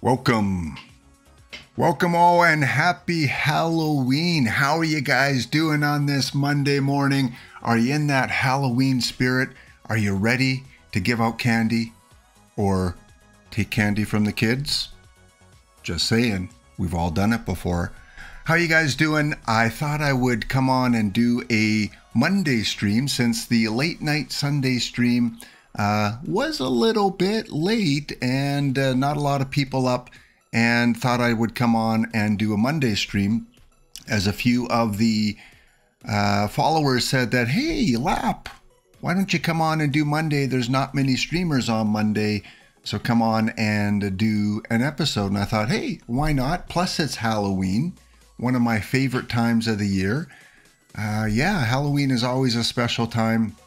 Welcome. Welcome all and happy Halloween. How are you guys doing on this Monday morning? Are you in that Halloween spirit? Are you ready to give out candy or take candy from the kids? Just saying, we've all done it before. How you guys doing? I thought I would come on and do a Monday stream since the late night Sunday stream was a little bit late and not a lot of people up, and thought I would come on and do a Monday stream as a few of the followers said that, hey, Lap, why don't you come on and do Monday? There's not many streamers on Monday, so come on and do an episode. And I thought, hey, why not? Plus it's Halloween, one of my favorite times of the year. Yeah, Halloween is always a special time.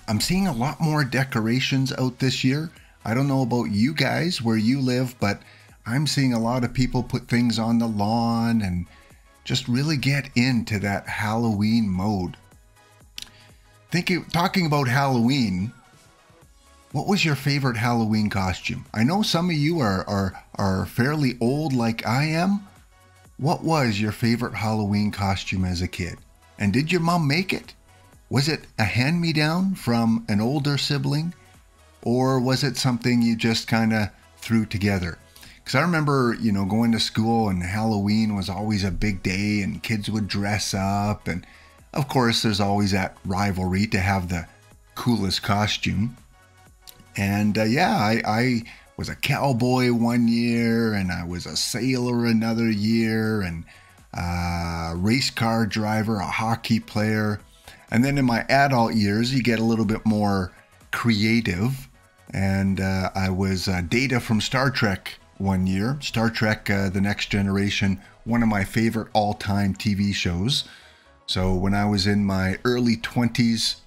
I'm seeing a lot more decorations out this year. I don't know about you guys where you live, but I'm seeing a lot of people put things on the lawn and just really get into that Halloween mode. Talking about Halloween, what was your favorite Halloween costume? I know some of you are fairly old like I am. What was your favorite Halloween costume as a kid? And did your mom make it? Was it a hand-me-down from an older sibling? Or was it something you just kind of threw together? Because I remember, you know, going to school and Halloween was always a big day and kids would dress up. And of course, there's always that rivalry to have the coolest costume. And yeah, I was a cowboy one year and I was a sailor another year and a race car driver, a hockey player. And then in my adult years, you get a little bit more creative. And I was Data from Star Trek one year. Star Trek, The Next Generation, one of my favorite all-time TV shows. So when I was in my early 20s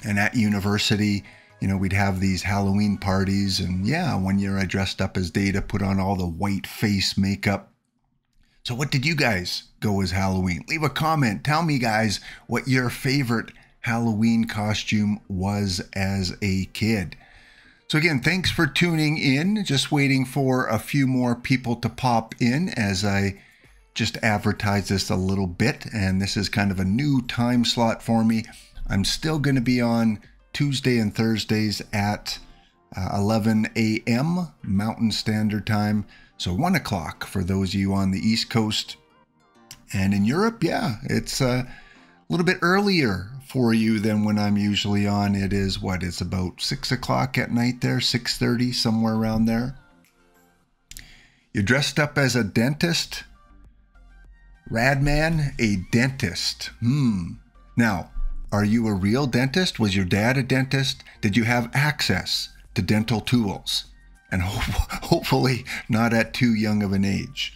and at university, you know, we'd have these Halloween parties. And yeah, one year I dressed up as Data, put on all the white face makeup. So what did you guys go as Halloween? Leave a comment. Tell me, guys, what your favorite Halloween costume was as a kid. So again, thanks for tuning in. Just waiting for a few more people to pop in as I just advertise this a little bit. And this is kind of a new time slot for me. I'm still going to be on Tuesday and Thursdays at 11 a.m. Mountain Standard Time. So 1 o'clock for those of you on the East Coast. And in Europe, yeah, it's a little bit earlier for you than when I'm usually on. It is what? It's about 6 o'clock at night there, 6:30, somewhere around there. You're dressed up as a dentist? Radman, a dentist. Now, are you a real dentist? Was your dad a dentist? Did you have access to dental tools? And hopefully not at too young of an age.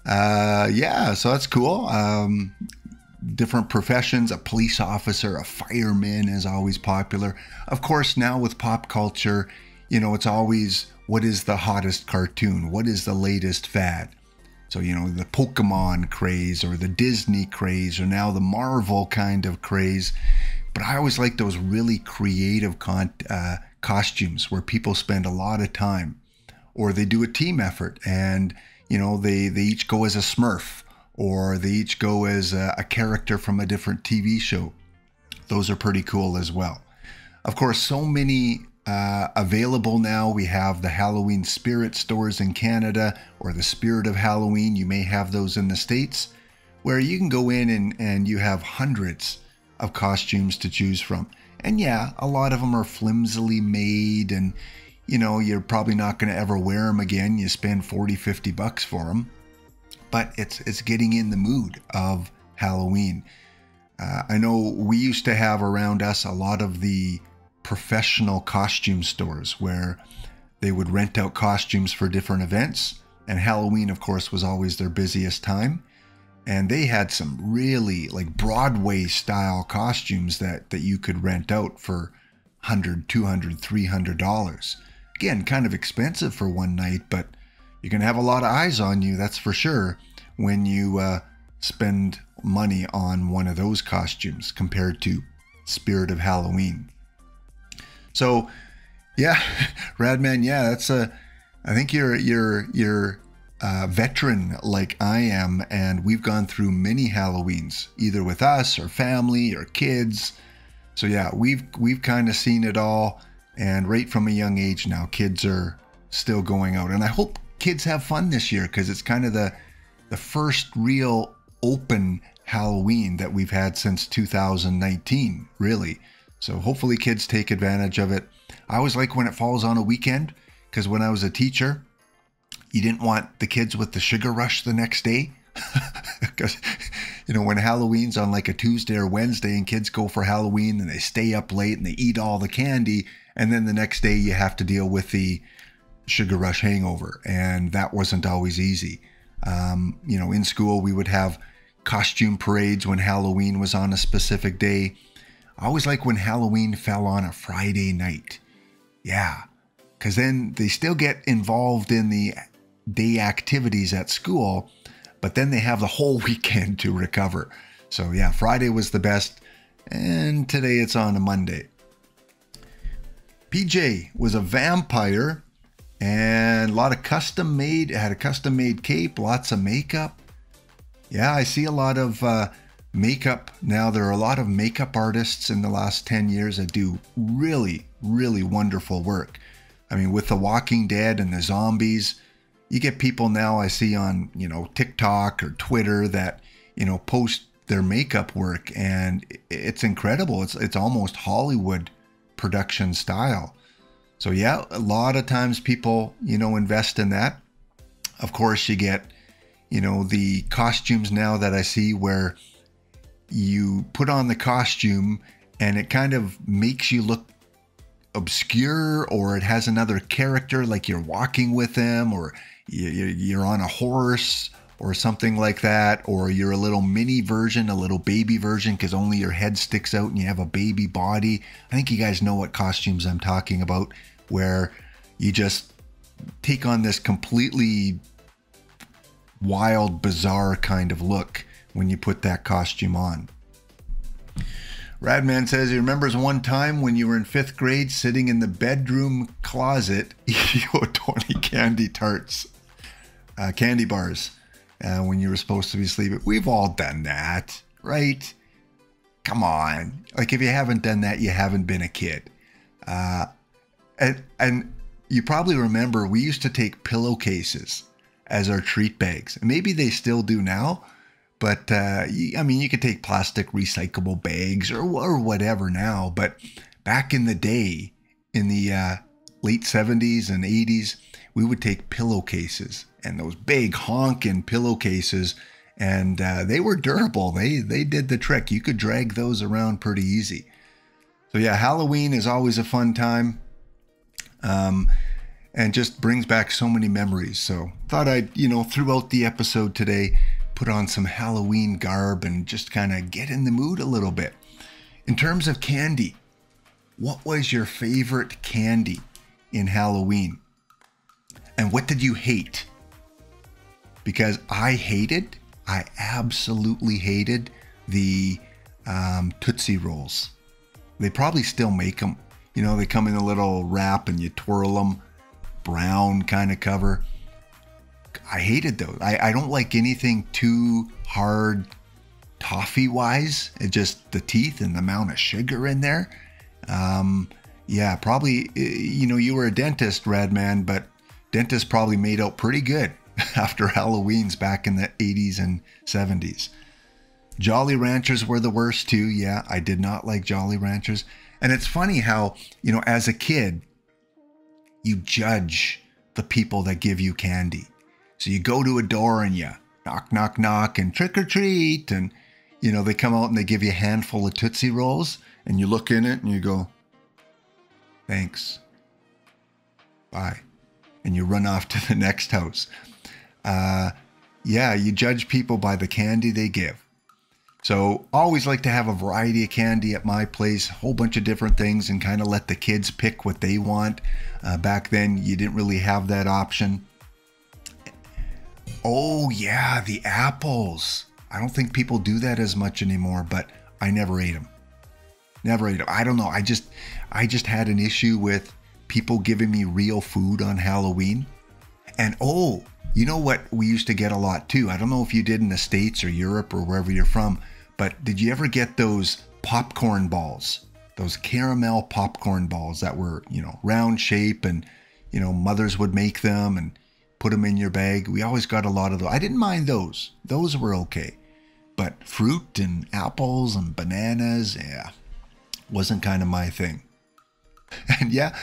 Yeah, so that's cool. Different professions, a police officer, a fireman is always popular. Of course, now with pop culture, you know, it's always, what is the hottest cartoon? What is the latest fad? So, you know, the Pokemon craze or the Disney craze or now the Marvel kind of craze. But I always like those really creative costumes where people spend a lot of time, or they do a team effort and, you know, they each go as a Smurf, or they each go as a character from a different TV show. Those are pretty cool as well. Of course, so many available now. We have the Halloween Spirit stores in Canada, or the Spirit of Halloween. You may have those in the States, where you can go in and you have hundreds of costumes to choose from. And yeah, a lot of them are flimsily made and, you know, you're probably not going to ever wear them again. You spend 40, 50 bucks for them. But it's getting in the mood of Halloween. I know we used to have around us a lot of the professional costume stores where they would rent out costumes for different events. And Halloween, of course, was always their busiest time. And they had some really like Broadway style costumes that you could rent out for $100, $200, $300. Again, kind of expensive for one night, but you're going to have a lot of eyes on you, that's for sure, when you spend money on one of those costumes compared to Spirit of Halloween. So, yeah, Radman, yeah, that's a I think you're veteran like I am, and we've gone through many Halloweens, either with us or family or kids. So yeah, we've kind of seen it all, and right from a young age now, kids are still going out, and I hope kids have fun this year because it's kind of the first real open Halloween that we've had since 2019, really. So hopefully kids take advantage of it. I always like when it falls on a weekend, because when I was a teacher, you didn't want the kids with the sugar rush the next day. Because, you know, when Halloween's on like a Tuesday or Wednesday and kids go for Halloween and they stay up late and they eat all the candy, and then the next day you have to deal with the sugar rush hangover, and that wasn't always easy. You know, in school we would have costume parades when Halloween was on a specific day. I always like when Halloween fell on a Friday night. Yeah, because then they still get involved in the day activities at school, but then they have the whole weekend to recover. So yeah, Friday was the best, and today it's on a Monday. PJ was a vampire, and a lot of custom made, had a custom made cape, lots of makeup. Yeah, I see a lot of makeup now. There are a lot of makeup artists in the last 10 years that do really, really wonderful work. I mean, with The Walking Dead and the zombies, you get people now I see on, you know, TikTok or Twitter that, you know, post their makeup work, and it's incredible. It's almost Hollywood production style. So yeah, a lot of times people, you know, invest in that. Of course, you get, you know, the costumes now that I see where you put on the costume and it kind of makes you look obscure, or it has another character, like you're walking with them, or you're on a horse or something like that, or you're a little mini version, a little baby version, because only your head sticks out and you have a baby body. I think you guys know what costumes I'm talking about, where you just take on this completely wild, bizarre kind of look when you put that costume on. Radman says he remembers one time when you were in 5th grade sitting in the bedroom closet eating 20 candy tarts, candy bars, when you were supposed to be sleeping. We've all done that, right? Come on. Like, if you haven't done that, you haven't been a kid. And you probably remember we used to take pillowcases as our treat bags. Maybe they still do now, but I mean, you could take plastic recyclable bags or whatever now. But back in the day, in the late 70s and 80s, we would take pillowcases, and those big honking pillowcases, and they were durable. They did the trick. You could drag those around pretty easy. So yeah, Halloween is always a fun time. And just brings back so many memories. So thought I'd, you know, throughout the episode today, put on some Halloween garb and just kind of get in the mood a little bit. In terms of candy, what was your favorite candy in Halloween? And what did you hate? Because I absolutely hated the Tootsie Rolls. They probably still make them. You know, they come in a little wrap and you twirl them, brown kind of cover. I hated those. I don't like anything too hard toffee wise. It just, the teeth and the amount of sugar in there. Yeah, probably, you know, you were a dentist, Radman, but dentists probably made out pretty good after Halloween's back in the 80s and 70s. Jolly Ranchers were the worst too. Yeah, I did not like Jolly Ranchers. And it's funny how, you know, as a kid, you judge the people that give you candy. So you go to a door and you knock, knock, knock, and trick or treat. And, you know, they come out and they give you a handful of Tootsie Rolls, and you look in it and you go, thanks, bye. And you run off to the next house. Yeah, you judge people by the candy they give. So always like to have a variety of candy at my place, a whole bunch of different things, and kind of let the kids pick what they want. Back then, you didn't really have that option. Oh yeah, the apples. I don't think people do that as much anymore, but I never ate them. Never ate them. I don't know. I just had an issue with people giving me real food on Halloween. And oh, you know what we used to get a lot too? I don't know if you did in the States or Europe or wherever you're from, but did you ever get those popcorn balls? Those caramel popcorn balls that were, you know, round shape, and, you know, mothers would make them and put them in your bag. We always got a lot of those. I didn't mind those. Those were okay. But fruit and apples and bananas, yeah, wasn't kind of my thing. And yeah,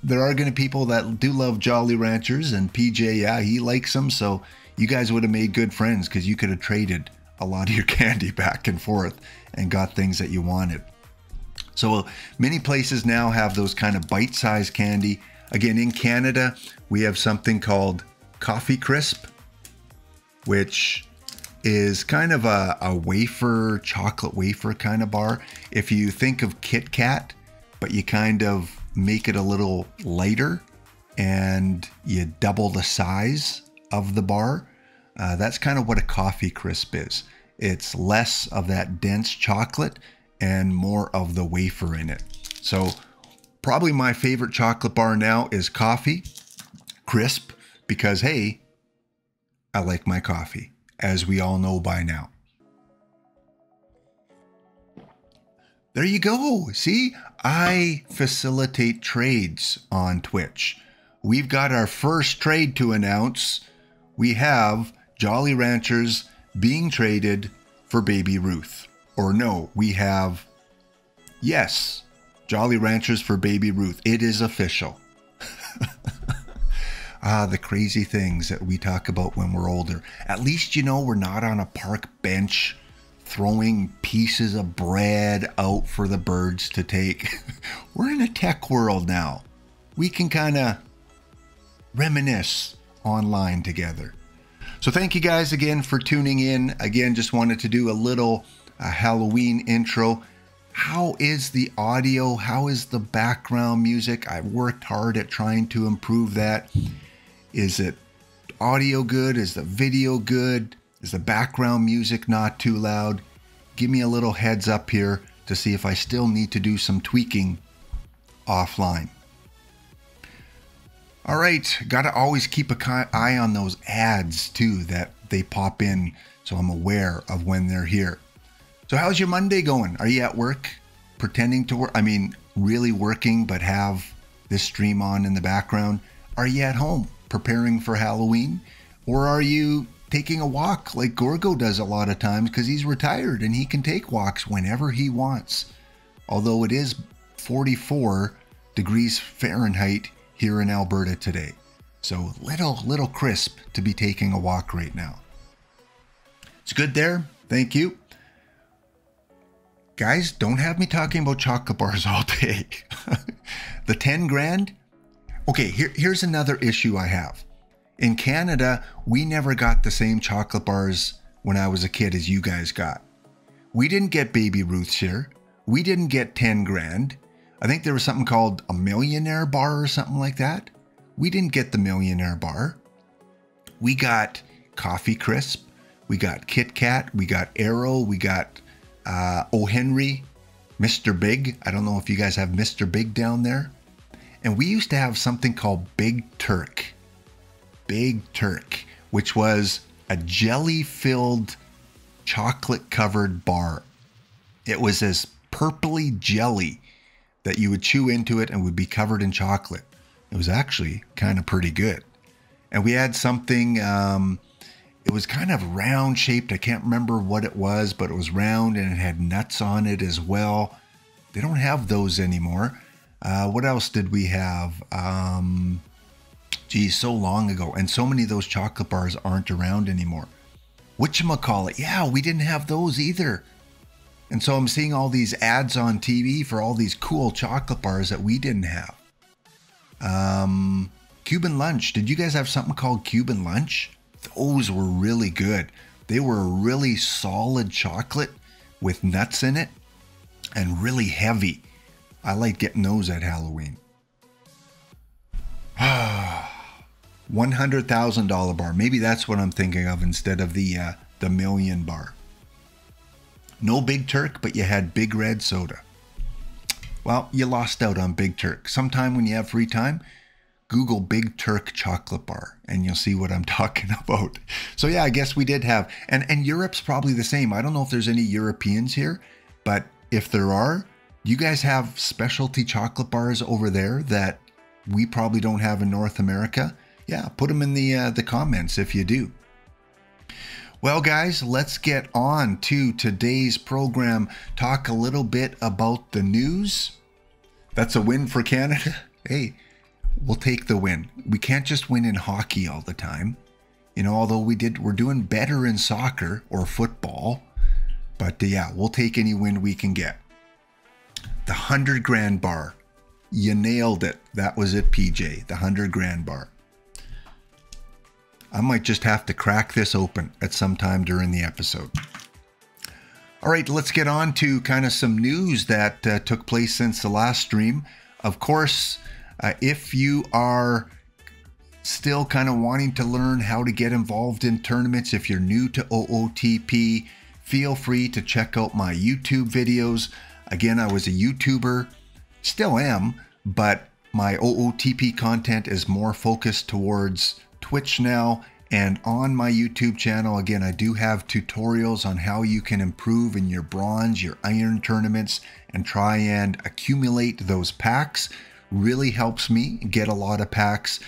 there are going to be people that do love Jolly Ranchers, and PJ, yeah, he likes them. So you guys would have made good friends because you could have traded a lot of your candy back and forth and got things that you wanted. So many places now have those kind of bite-sized candy. Again, in Canada, we have something called Coffee Crisp, which is kind of a wafer, chocolate wafer kind of bar. If you think of Kit Kat, but you kind of make it a little lighter and you double the size of the bar, that's kind of what a Coffee Crisp is. It's less of that dense chocolate and more of the wafer in it. So probably my favorite chocolate bar now is Coffee Crisp, because hey, I like my coffee, as we all know by now. There you go. See, I facilitate trades on Twitch. We've got our first trade to announce. We have Jolly Ranchers being traded for Baby Ruth. Or no, we have, yes, Jolly Ranchers for Baby Ruth. It is official. The crazy things that we talk about when we're older. At least, you know, we're not on a park bench throwing pieces of bread out for the birds to take. We're in a tech world now. We can kind of reminisce online together. So thank you guys again for tuning in. Again, just wanted to do a little Halloween intro. How is the audio? How is the background music? I've worked hard at trying to improve that. Is it audio good? Is the video good? Is the background music not too loud? Give me a little heads up here to see if I still need to do some tweaking offline. All right, got to always keep an eye on those ads too that they pop in, so I'm aware of when they're here. So how's your Monday going? Are you at work pretending to work? I mean, really working, but have this stream on in the background? Are you at home preparing for Halloween? Or are you taking a walk like Gorgo does a lot of times, because he's retired and he can take walks whenever he wants? Although it is 44 degrees Fahrenheit here in Alberta today. So little crisp to be taking a walk right now. It's good there. Thank you. Guys, don't have me talking about chocolate bars all day. The 10 grand. Okay, here's another issue I have. In Canada, we never got the same chocolate bars when I was a kid as you guys got. We didn't get Baby Ruths here. We didn't get 10 grand. I think there was something called a millionaire bar or something like that. We didn't get the millionaire bar. We got Coffee Crisp. We got Kit Kat. We got Arrow. We got O. Henry, Mr. Big. I don't know if you guys have Mr. Big down there. And we used to have something called Big Turk. Big Turk, which was a jelly-filled, chocolate-covered bar. It was this purpley jelly that you would chew into it and would be covered in chocolate. It was actually kind of pretty good. And we had something, it was kind of round-shaped. I can't remember what it was, but it was round and it had nuts on it as well. They don't have those anymore. What else did we have? Geez, so long ago. And so many of those chocolate bars aren't around anymore. Whatchamacallit? Yeah, we didn't have those either. And so I'm seeing all these ads on TV for all these cool chocolate bars that we didn't have. Cuban Lunch. Did you guys have something called Cuban Lunch? Those were really good. They were really solid chocolate with nuts in it and really heavy. I like getting those at Halloween. $100,000 bar. Maybe that's what I'm thinking of instead of the million bar. No Big Turk, but you had Big Red Soda. Well, you lost out on Big Turk. Sometime when you have free time, Google Big Turk chocolate bar and you'll see what I'm talking about. So yeah, I guess we did have, and Europe's probably the same. I don't know if there's any Europeans here, but if there are, you guys have specialty chocolate bars over there that we probably don't have in North America. Yeah, put them in the comments if you do. Well, guys, let's get on to today's program. Talk a little bit about the news. That's a win for Canada. Hey, we'll take the win. We can't just win in hockey all the time. You know, although we're doing better in soccer or football. But yeah, we'll take any win we can get. The 100 grand bar. You nailed it. That was it, PJ. The 100 grand bar. I might just have to crack this open at some time during the episode. All right, let's get on to kind of some news that took place since the last stream. Of course, if you are still kind of wanting to learn how to get involved in tournaments, if you're new to OOTP, feel free to check out my YouTube videos. Again, I was a YouTuber, still am, but my OOTP content is more focused towards Twitch now, and on my YouTube channel, again, I do have tutorials on how you can improve in your bronze, your iron tournaments, and try and accumulate those packs. Really helps me get a lot of packs.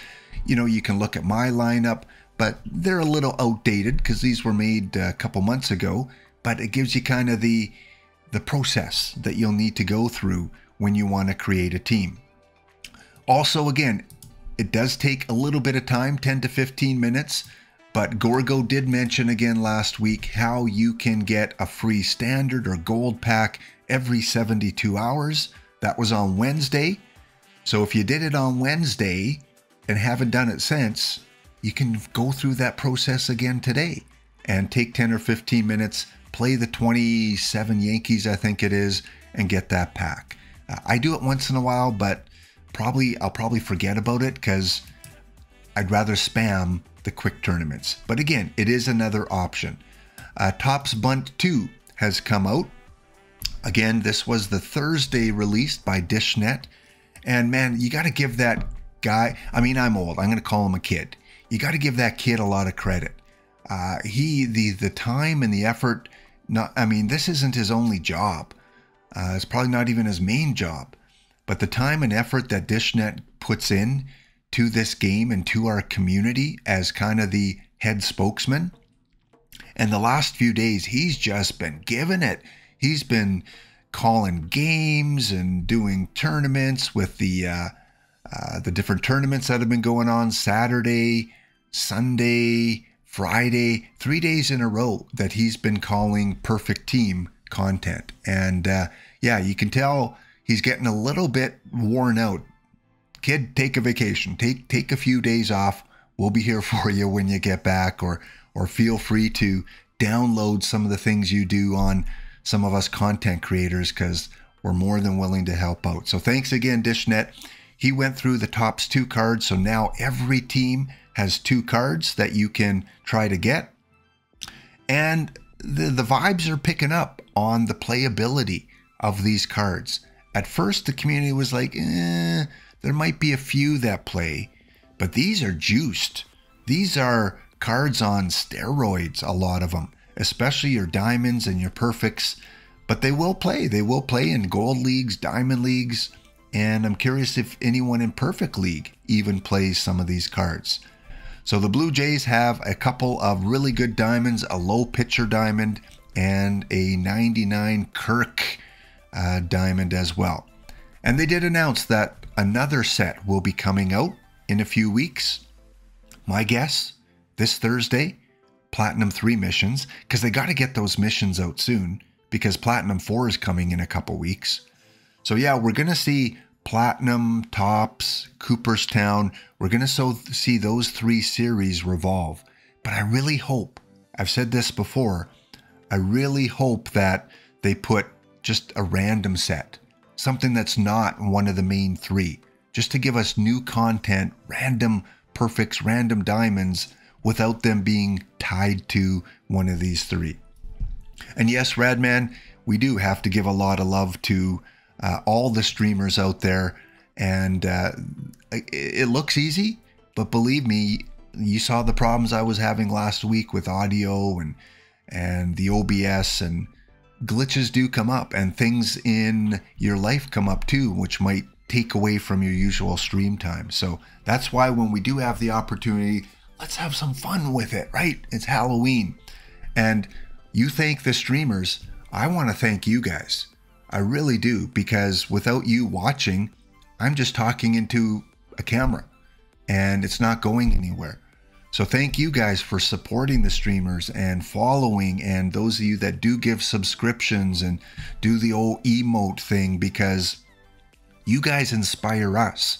You know, you can look at my lineup, but they're a little outdated because these were made a couple months ago, but it gives you kind of the process that you'll need to go through when you want to create a team. Also, again, it does take a little bit of time, 10 to 15 minutes, but Gorgo did mention again last week how you can get a free standard or gold pack every 72 hours. That was on Wednesday. So if you did it on Wednesday and haven't done it since, you can go through that process again today and take 10 or 15 minutes, play the 27 Yankees, I think it is, and get that pack. I do it once in a while, but I'll probably forget about it because I'd rather spam the quick tournaments. But again, it is another option. Topp's Bunt 2 has come out. Again, this was the Thursday released by DishNet. And man, you got to give that guy, I mean, I'm old. I'm going to call him a kid. You got to give that kid a lot of credit. The time and the effort, this isn't his only job. It's probably not even his main job. But the time and effort that DishNet puts in to this game and to our community as kind of the head spokesman. And the last few days, he's just been giving it. He's been calling games and doing tournaments with the different tournaments that have been going on Saturday, Sunday, Friday, 3 days in a row that he's been calling perfect team content. And yeah, you can tell he's getting a little bit worn out. Kid, take a vacation. Take a few days off. We'll be here for you when you get back, or feel free to download some of the things you do on some of us content creators, because we're more than willing to help out. So thanks again, DishNet. He went through the Topp's 2 cards, so now every team has 2 cards that you can try to get. And the vibes are picking up on the playability of these cards. At first, the community was like, there might be a few that play, but these are juiced. These are cards on steroids, a lot of them, especially your diamonds and your perfects, but they will play. They will play in gold leagues, diamond leagues, and I'm curious if anyone in perfect league even plays some of these cards. So the Blue Jays have a couple of really good diamonds, a low pitcher diamond, and a 99 Kirk diamond as well. And they did announce that another set will be coming out in a few weeks. My guess, this Thursday, Platinum 3 missions, because they got to get those missions out soon, because Platinum 4 is coming in a couple weeks. So yeah, we're going to see Platinum, Topps, Cooperstown. We're going to see those 3 series revolve. But I really hope, I've said this before, I really hope that they put just a random set, something that's not one of the main 3, just to give us new content, random perfects, random diamonds, without them being tied to one of these 3. And yes, Radman, we do have to give a lot of love to all the streamers out there. And it looks easy, but believe me, you saw the problems I was having last week with audio and the OBS, and glitches do come up, and things in your life come up too, which might take away from your usual stream time. So that's why when we do have the opportunity, let's have some fun with it, right? It's Halloween. And you thank the streamers. I want to thank you guys. I really do, because without you watching, I'm just talking into a camera and it's not going anywhere. So thank you guys for supporting the streamers and following, and those of you that do give subscriptions and do the old emote thing, because you guys inspire us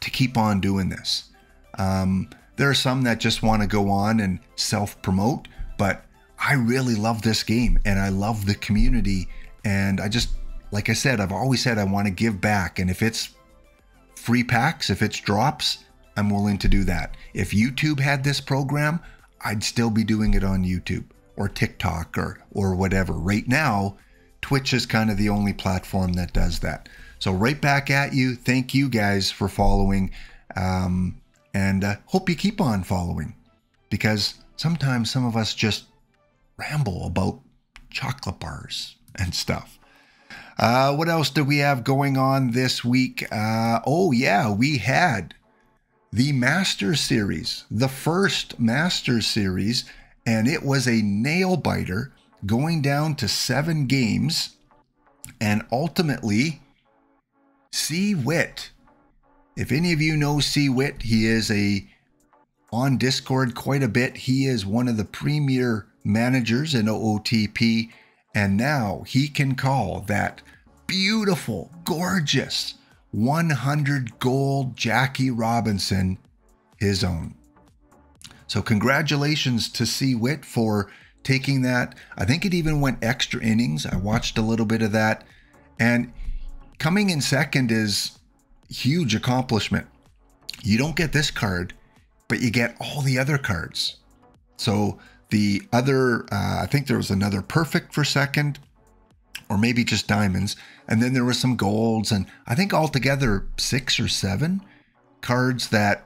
to keep on doing this. There are some that just want to go on and self-promote, but I really love this game and I love the community, and I just, like I said, I've always said I want to give back, and if it's free packs, if it's drops, I'm willing to do that. If YouTube had this program, I'd still be doing it on YouTube or TikTok or whatever. Right now, Twitch is kind of the only platform that does that. So right back at you. Thank you guys for following, and hope you keep on following, because sometimes some of us just ramble about chocolate bars and stuff. What else do we have going on this week? Oh yeah, we had the Masters Series, the first Masters Series, and it was a nail biter, going down to 7 games, and ultimately LiQWYD. If any of you know LiQWYD, he is on Discord quite a bit. He is one of the premier managers in OOTP, and now he can call that beautiful, gorgeous 100 gold Jackie Robinson his own. So congratulations to LiQWYD for taking that. I think it even went extra innings. I watched a little bit of that, and coming in second is a huge accomplishment. You don't get this card, but you get all the other cards. So the other, I think there was another perfect for second, or maybe just diamonds. And then there were some golds, and I think altogether 6 or 7 cards that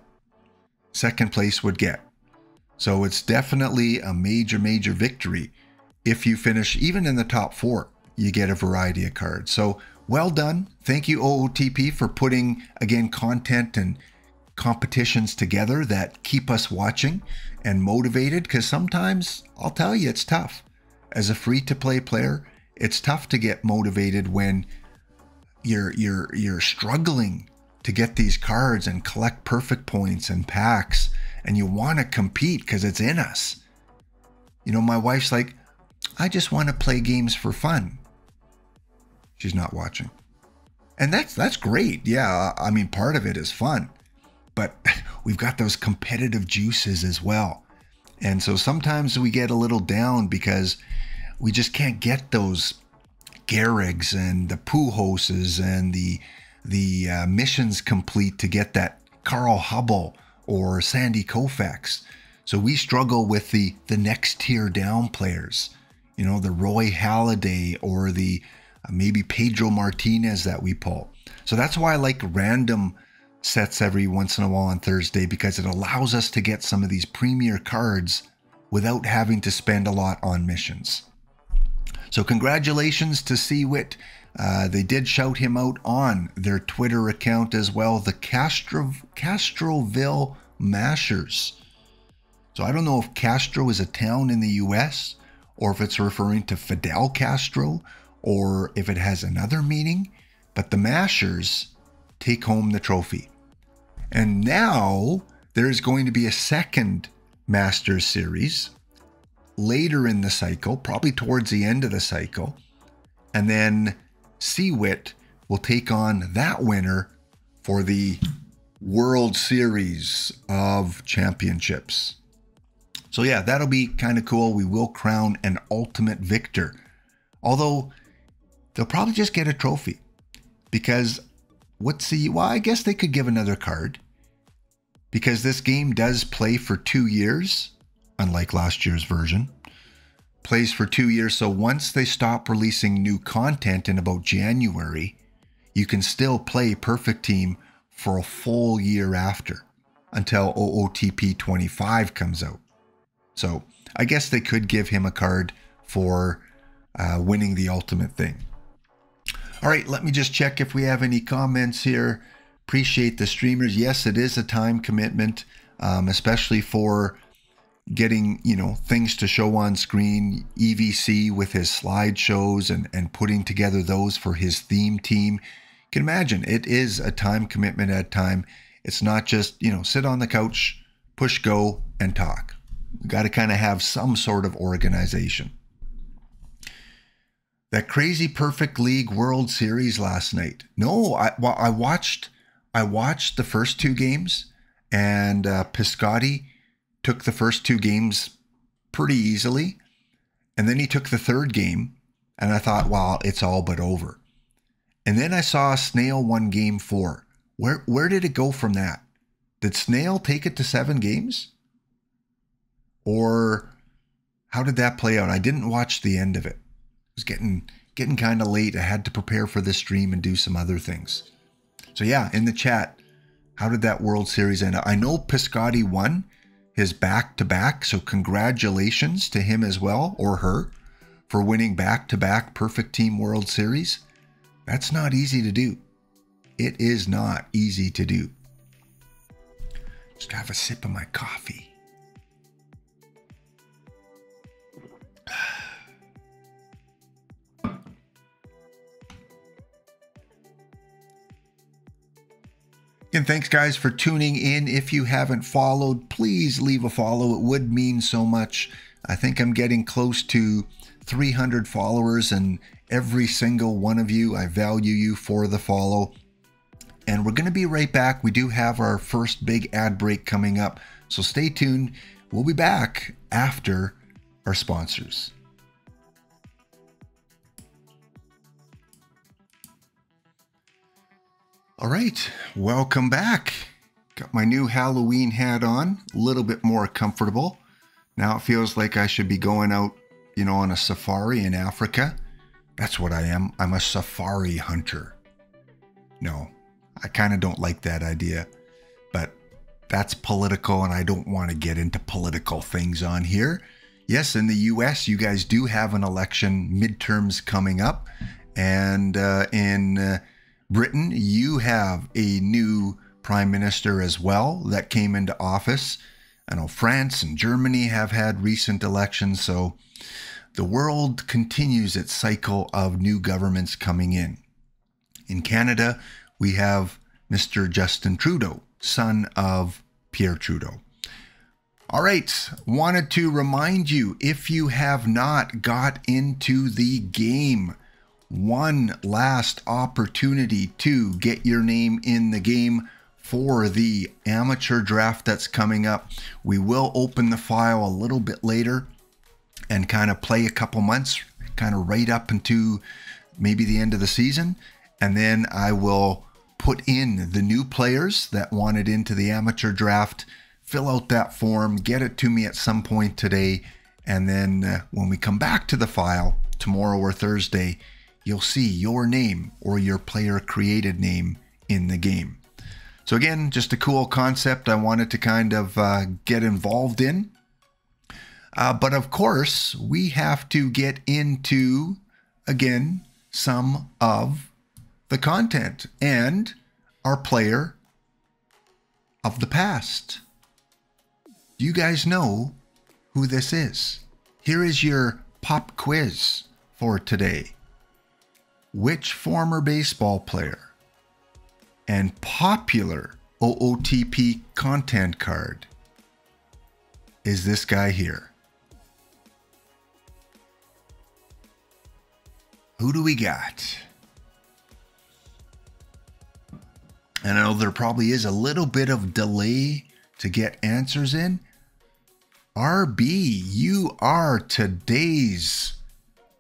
second place would get. So it's definitely a major, major victory. If you finish even in the top 4, you get a variety of cards. So well done. Thank you, OOTP, for putting, again, content and competitions together that keep us watching and motivated, because sometimes, I'll tell you, it's tough. As a free-to-play player, it's tough to get motivated when you're struggling to get these cards and collect perfect points and packs, and you want to compete because it's in us. You know, my wife's like, I just want to play games for fun. She's not watching. And that's great. Yeah, I mean, part of it is fun, but we've got those competitive juices as well. And so sometimes we get a little down because we just can't get those Garrigs and the Pujols and the missions complete to get that Carl Hubble or Sandy Koufax. So we struggle with the next tier down players, you know, the Roy Halladay or the maybe Pedro Martinez that we pull. So that's why I like random sets every once in a while on Thursday, because it allows us to get some of these premier cards without having to spend a lot on missions. So congratulations to LiQWYD. They did shout him out on their Twitter account as well, the Castroville Mashers. So I don't know if Castro is a town in the US, or if it's referring to Fidel Castro, or if it has another meaning, but the Mashers take home the trophy. And now there's going to be a second Masters Series later in the cycle, probably towards the end of the cycle, and then LiQWYD will take on that winner for the World Series of Championships. So yeah, that'll be kind of cool. We will crown an ultimate victor, although they'll probably just get a trophy, because well, I guess they could give another card, because this game does play for 2 years, unlike last year's version. Plays for 2 years, so once they stop releasing new content in about January, you can still play Perfect Team for a full year after, until OOTP 25 comes out. So I guess they could give him a card for winning the ultimate thing. All right, let me just check if we have any comments here. Appreciate the streamers. Yes, it is a time commitment, especially for getting, you know, things to show on screen. EVC with his slideshows and putting together those for his theme team. You can imagine it is a time commitment at time. It's not just, you know, sit on the couch, push go, and talk. You got to kind of have some sort of organization. That crazy Perfect League World Series last night. No, I watched the first two games, and Piscotti took the first two games pretty easily, and then he took the third game, and I thought, well, it's all but over. And then I saw Snail won game 4. Where did it go from that? Did Snail take it to 7 games? Or how did that play out? I didn't watch the end of it. It was getting kind of late. I had to prepare for this stream and do some other things. So yeah, in the chat, how did that World Series end? I know Piscotti won his back-to-back, so congratulations to him as well, or her, for winning back-to-back Perfect Team World Series. That's not easy to do. It is not easy to do. Just have a sip of my coffee. And thanks guys for tuning in. If you haven't followed, please leave a follow. It would mean so much. I think I'm getting close to 300 followers, and every single one of you, I value you for the follow. And we're going to be right back. We do have our first big ad break coming up, so stay tuned. We'll be back after our sponsors. All right, welcome back. Got my new Halloween hat on, a little bit more comfortable. Now it feels like I should be going out, you know, on a safari in Africa. That's what I am. I'm a safari hunter. No, I kind of don't like that idea, but that's political, and I don't want to get into political things on here. Yes, in the US, you guys do have an election, midterms coming up, and in Britain, you have a new prime minister as well that came into office. I know France and Germany have had recent elections, so the world continues its cycle of new governments coming in. In Canada, we have Mr. Justin Trudeau, son of Pierre Trudeau. All right, wanted to remind you, if you have not got into the game, one last opportunity to get your name in the game for the amateur draft that's coming up. We will open the file a little bit later and kind of play a couple months, kind of right up into maybe the end of the season. And then I will put in the new players that wanted into the amateur draft, fill out that form, get it to me at some point today. And then when we come back to the file tomorrow or Thursday, you'll see your name or your player created name in the game. So again, just a cool concept I wanted to kind of get involved in. But of course, we have to get into, again, some of the content and our player of the past. Do you guys know who this is? Here is your pop quiz for today. Which former baseball player and popular OOTP content card is this guy here? Who do we got? And I know there probably is a little bit of delay to get answers in. RB, you are today's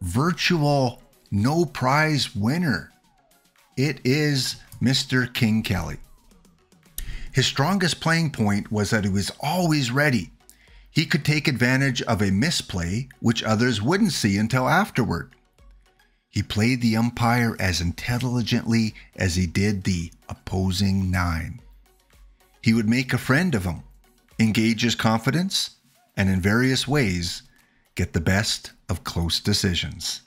virtual no prize winner. It is Mr. King Kelly. His strongest playing point was that he was always ready. He could take advantage of a misplay which others wouldn't see until afterward. He played the umpire as intelligently as he did the opposing 9. He would make a friend of him, engage his confidence, and in various ways get the best of close decisions.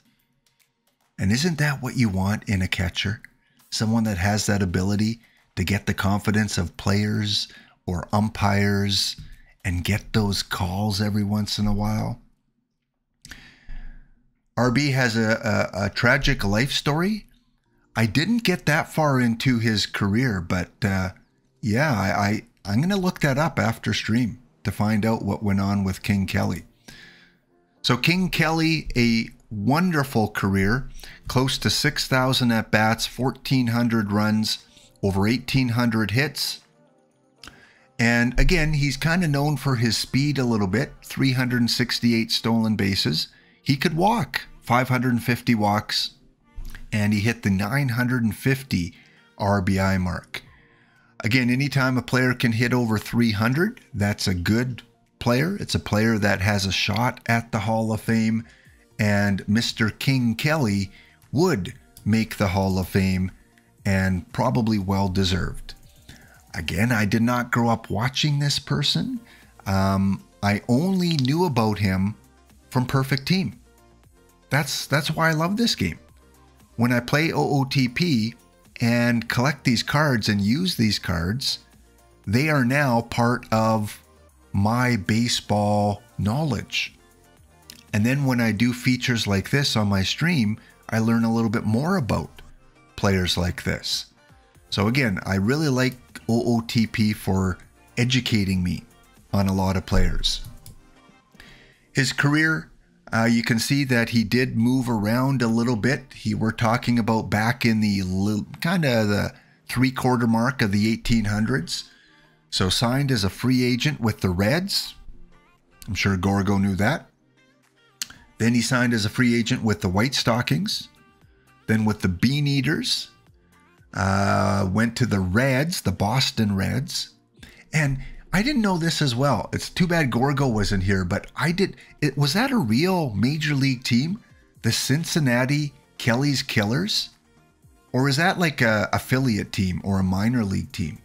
And isn't that what you want in a catcher? Someone that has that ability to get the confidence of players or umpires and get those calls every once in a while. RB has a tragic life story. I didn't get that far into his career, but yeah, I'm going to look that up after stream to find out what went on with King Kelly. So King Kelly, a wonderful career, close to 6,000 at-bats, 1,400 runs, over 1,800 hits. And again, he's kind of known for his speed a little bit, 368 stolen bases. He could walk, 550 walks, and he hit the 950 RBI mark. Again, anytime a player can hit over 300, that's a good player. It's a player that has a shot at the Hall of Fame, and Mr. King Kelly would make the Hall of Fame, and probably well deserved. Again, I did not grow up watching this person. I only knew about him from Perfect Team. That's why I love this game. When I play OOTP and collect these cards and use these cards, they are now part of my baseball knowledge. And then when I do features like this on my stream, I learn a little bit more about players like this. So again, I really like OOTP for educating me on a lot of players. His career, you can see that he did move around a little bit. We're talking about back in the kind of the 3/4 mark of the 1800s. So signed as a free agent with the Reds. I'm sure Gorgo knew that. Then he signed as a free agent with the White Stockings. Then with the Bean Eaters. Went to the Reds, the Boston Reds. And I didn't know this as well. It's too bad Gorgo wasn't here, but I did. Was that a real major league team? The Cincinnati Kelly's Killers? Or is that like a affiliate team or a minor league team?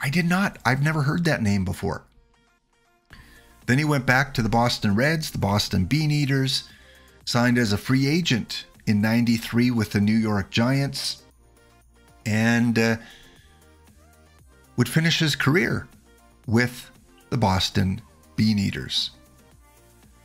I did not. I've never heard that name before. Then he went back to the Boston Reds, the Boston Bean Eaters, signed as a free agent in '93 with the New York Giants, and would finish his career with the Boston Bean Eaters.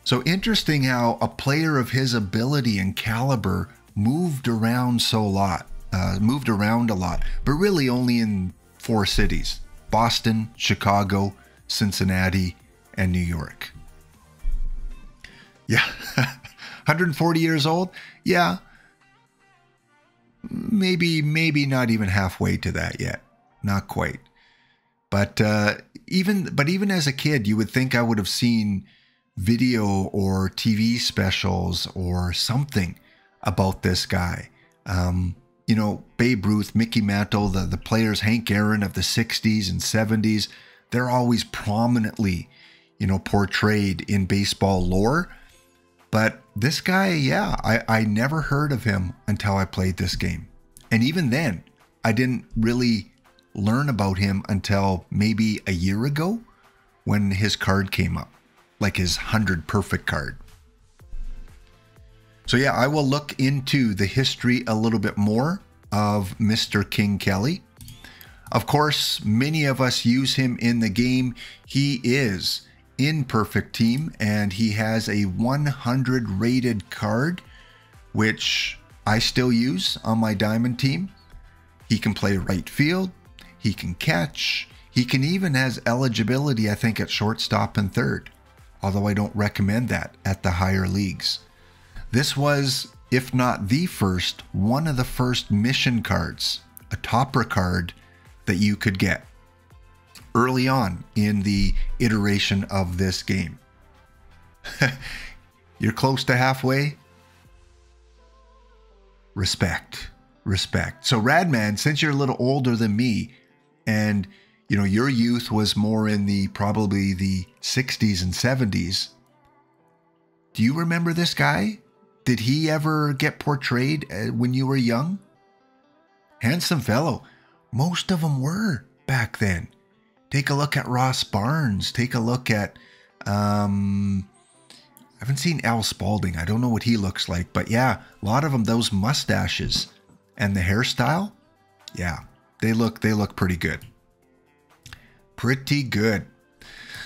So interesting how a player of his ability and caliber moved around a lot, but really only in 4 cities: Boston, Chicago, Cincinnati, and New York. Yeah, 140 years old. Yeah, maybe not even halfway to that yet. Not quite. But even as a kid, you would think I would have seen video or TV specials or something about this guy. You know, Babe Ruth, Mickey Mantle, the players, Hank Aaron of the 60s and 70s, they're always prominently, you know, portrayed in baseball lore. But this guy, yeah, I never heard of him until I played this game. And even then, I didn't really learn about him until maybe a year ago when his card came up, like his 100 perfect card. So yeah, I will look into the history a little bit more of Mr. King Kelly. Of course, many of us use him in the game. He is in Perfect Team, and he has a 100 rated card, which I still use on my Diamond team. He can play right field. He can catch. He can even has eligibility, I think, at shortstop and third, although I don't recommend that at the higher leagues. This was, if not the first, one of the first mission cards, a topper card that you could get early on in the iteration of this game. You're close to halfway. Respect. So Radman, since you're a little older than me, and you know your youth was more in the probably the 60s and 70s, do you remember this guy? did he ever get portrayed when you were young? Handsome fellow. Most of them were back then. Take a look at Ross Barnes. Take a look at, I haven't seen Al Spalding. I don't know what he looks like, but yeah, a lot of them, those mustaches and the hairstyle. Yeah, they look pretty good. Pretty good.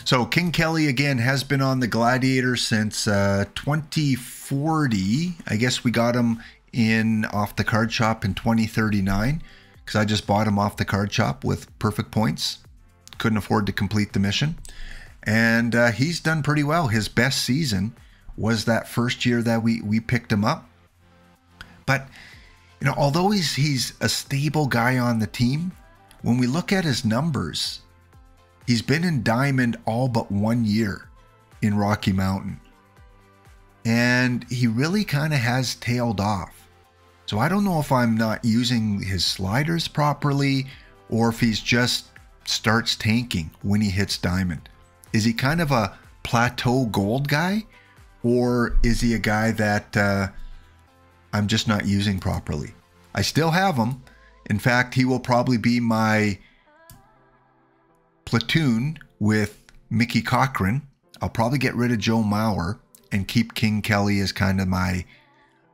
So King Kelly again has been on the Gladiator since 2040. I guess we got him in off the card shop in 2039 because I just bought him off the card shop with perfect points. Couldn't afford to complete the mission. And he's done pretty well. His best season was that first year that we picked him up. But, you know, although he's a stable guy on the team, when we look at his numbers, he's been in Diamond all but 1 year in Rocky Mountain. And he really kind of has tailed off. So I don't know if I'm not using his sliders properly or if he's just starts tanking when he hits Diamond. Is he kind of a plateau gold guy? Or is he a guy that I'm just not using properly? I still have him. In fact, he will probably be my platoon with Mickey Cochran. I'll probably get rid of Joe Mauer and keep King Kelly as kind of my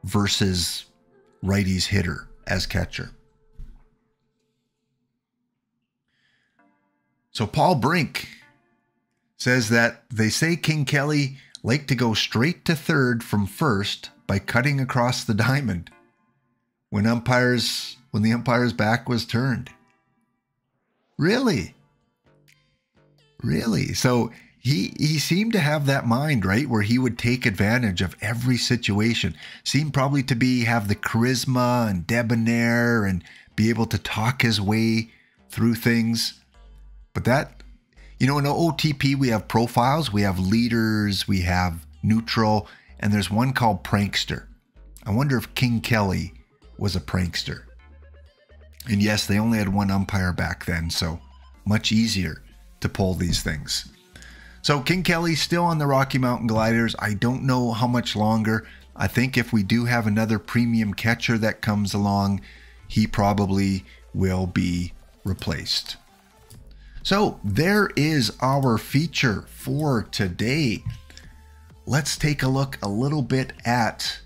versus righties hitter as catcher. So Paul Brink says that they say King Kelly liked to go straight to third from first by cutting across the diamond when the umpire's back was turned. Really? Really? So he seemed to have that mind, right? Where he would take advantage of every situation. Seemed probably to have the charisma and debonair and be able to talk his way through things. But that, you know, in OOTP, we have profiles, we have leaders, we have neutral, and there's one called prankster. I wonder if King Kelly was a prankster. And yes, they only had one umpire back then, so much easier to pull these things. So King Kelly's still on the Rocky Mountain Gliders. I don't know how much longer. I think if we do have another premium catcher that comes along, he probably will be replaced. So there is our feature for today. Let's take a look a little bit at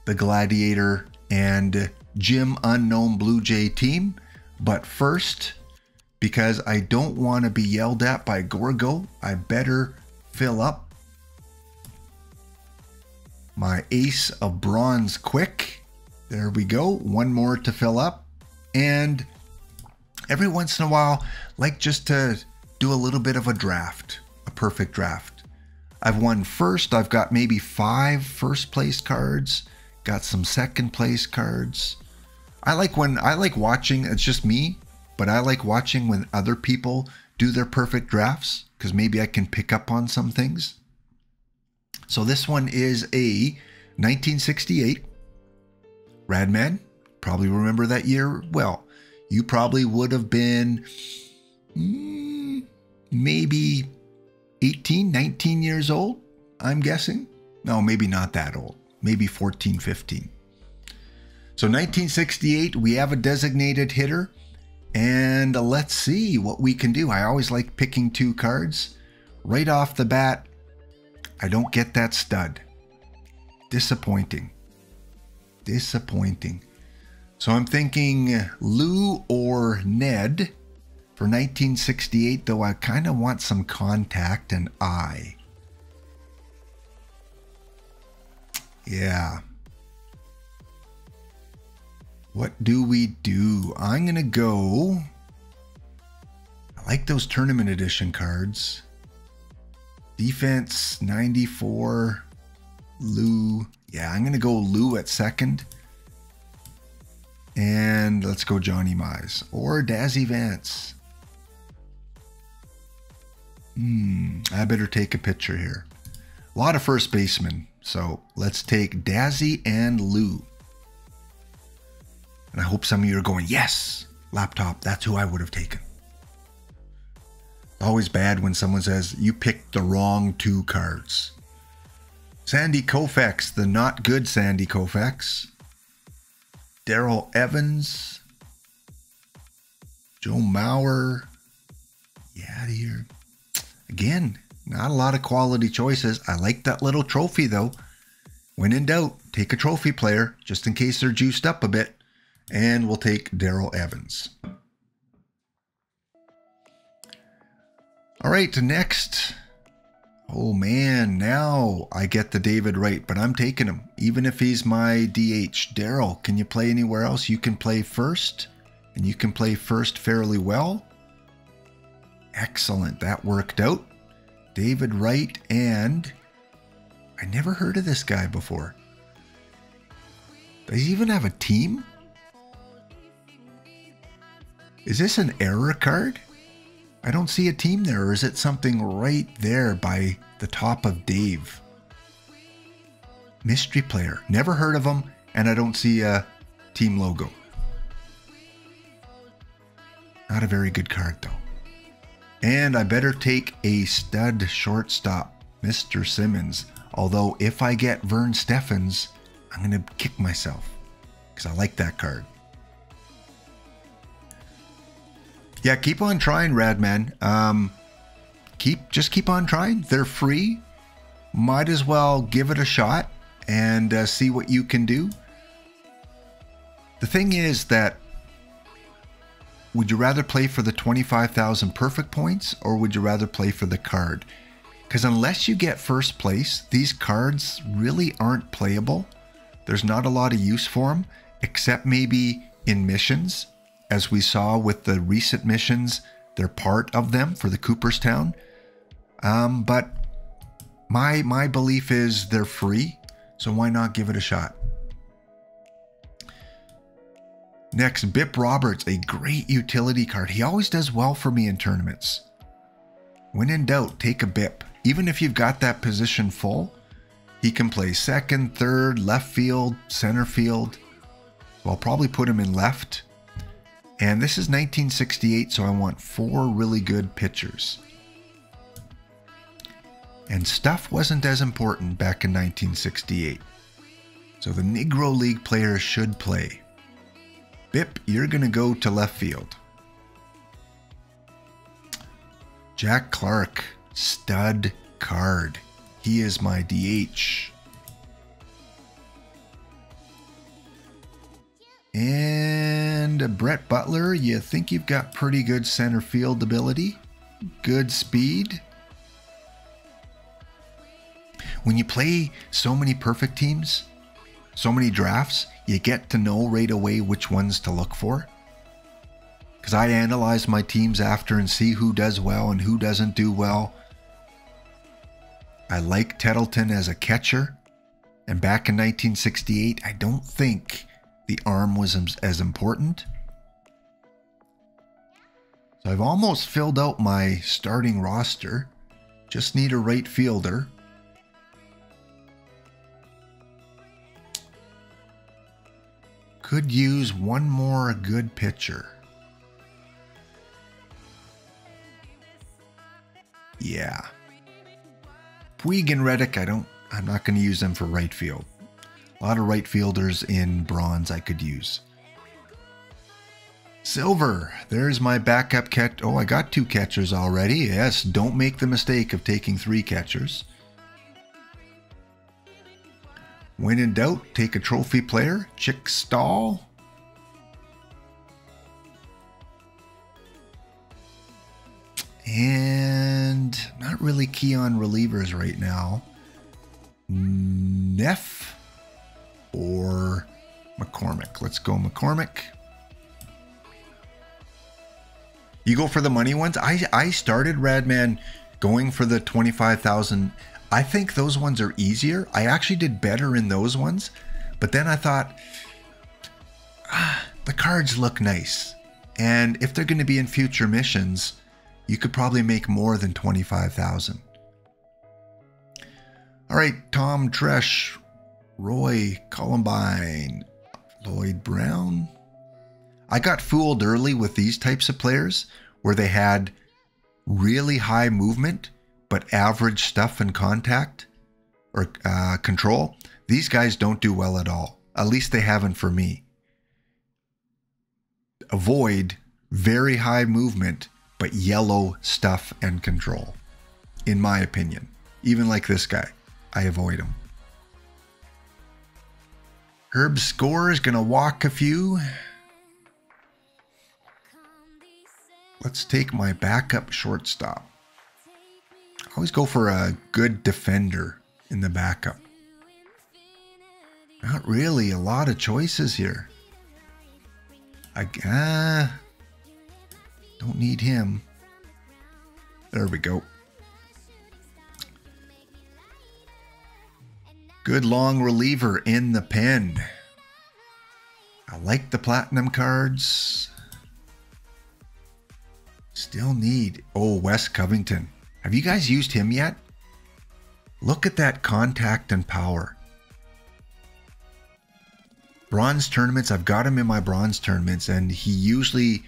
the Gladiator and Jim Unknown Blue Jay team. But first, because I don't want to be yelled at by Gorgo, I better fill up my Ace of Bronze quick. There we go. One more to fill up. And every once in a while, like just to do a little bit of a draft, a perfect draft. I've won first. I've got maybe 5 first place cards, got some second place cards. I like watching, it's just me, but I like watching when other people do their perfect drafts because maybe I can pick up on some things. So this one is a 1968 Radman. Probably remember that year well. You probably would have been maybe 18, 19 years old, I'm guessing. No, maybe not that old. Maybe 14, 15. So 1968, we have a designated hitter. And let's see what we can do. I always like picking 2 cards. Right off the bat, I don't get that stud. Disappointing. Disappointing. So I'm thinking Lou or Ned for 1968, though I kind of want some contact and eye. Yeah. What do we do? I'm going to go. I like those tournament edition cards. Defense 94. Lou. Yeah, I'm going to go Lou at second. And let's go Johnny Mize or Dazzy Vance. I better take a picture here. A lot of first basemen. So let's take Dazzy and Lou. And I hope some of you are going, yes, laptop, that's who I would have taken. Always bad when someone says, you picked the wrong 2 cards. Sandy Koufax, the not good Sandy Koufax. Daryl Evans. Joe Mauer. Get out of here. Again, not a lot of quality choices. I like that little trophy though. When in doubt, take a trophy player just in case they're juiced up a bit. And we'll take Daryl Evans. All right, next. Oh man, now I get the David Wright, but I'm taking him. Even if he's my DH. Daryl, can you play anywhere else? You can play first, and you can play first fairly well. Excellent, that worked out. David Wright, and I never heard of this guy before. Does he even have a team? Is this an error card? I don't see a team there, or is it something right there by the top of Dave? Mystery player. Never heard of him, and I don't see a team logo. Not a very good card, though. And I better take a stud shortstop, Mr. Simmons. Although, if I get Vern Steffens, I'm going to kick myself, because I like that card. Yeah, keep on trying, Radman. Just keep on trying. They're free. Might as well give it a shot and see what you can do. The thing is that, would you rather play for the 25,000 perfect points, or would you rather play for the card? Because unless you get first place, these cards really aren't playable. There's not a lot of use for them, except maybe in missions. As we saw with the recent missions, they're part of them for the Cooperstown. But my belief is they're free, so why not give it a shot? Next, Bip Roberts, a great utility card. He always does well for me in tournaments. When in doubt, take a Bip. Even if you've got that position full, he can play second, third, left field, center field. So I'll probably put him in left. And this is 1968, so I want 4 really good pitchers. And stuff wasn't as important back in 1968. So the Negro League players should play. Bip, you're going to go to left field. Jack Clark, stud card. He is my DH. And Brett Butler, you think you've got pretty good center field ability, good speed. When you play so many perfect teams, so many drafts, you get to know right away which ones to look for. Because I analyze my teams after and see who does well and who doesn't do well. I like Tettleton as a catcher. And back in 1968, I don't think the arm was as important. So I've almost filled out my starting roster. Just need a right fielder. Could use one more good pitcher. Yeah. Puig and Reddick, I'm not going to use them for right field. A lot of right fielders in bronze I could use. Silver, there's my backup catch. Oh, I got 2 catchers already. Yes, don't make the mistake of taking 3 catchers. When in doubt, take a trophy player. Chick Stahl. And not really key on relievers right now. Neff or McCormick. Let's go McCormick. You go for the money ones. I started, Radman, going for the 25,000. I think those ones are easier. I actually did better in those ones. But then I thought, the cards look nice. And if they're going to be in future missions, you could probably make more than 25,000. All right, Tom Tresh, Roy Columbine, Lloyd Brown. I got fooled early with these types of players where they had really high movement but average stuff and contact. or control, these guys don't do well at all. At least they haven't for me. Avoid very high movement, but yellow stuff and control, in my opinion. Even like this guy, I avoid him. Herb's score is going to walk a few. Let's take my backup shortstop. I always go for a good defender in the backup. Not really a lot of choices here. Don't need him. There we go. Good long reliever in the pen. I like the platinum cards. Still need... Oh, Wes Covington. Have you guys used him yet? Look at that contact and power. Bronze tournaments, I've got him in my bronze tournaments, and he usually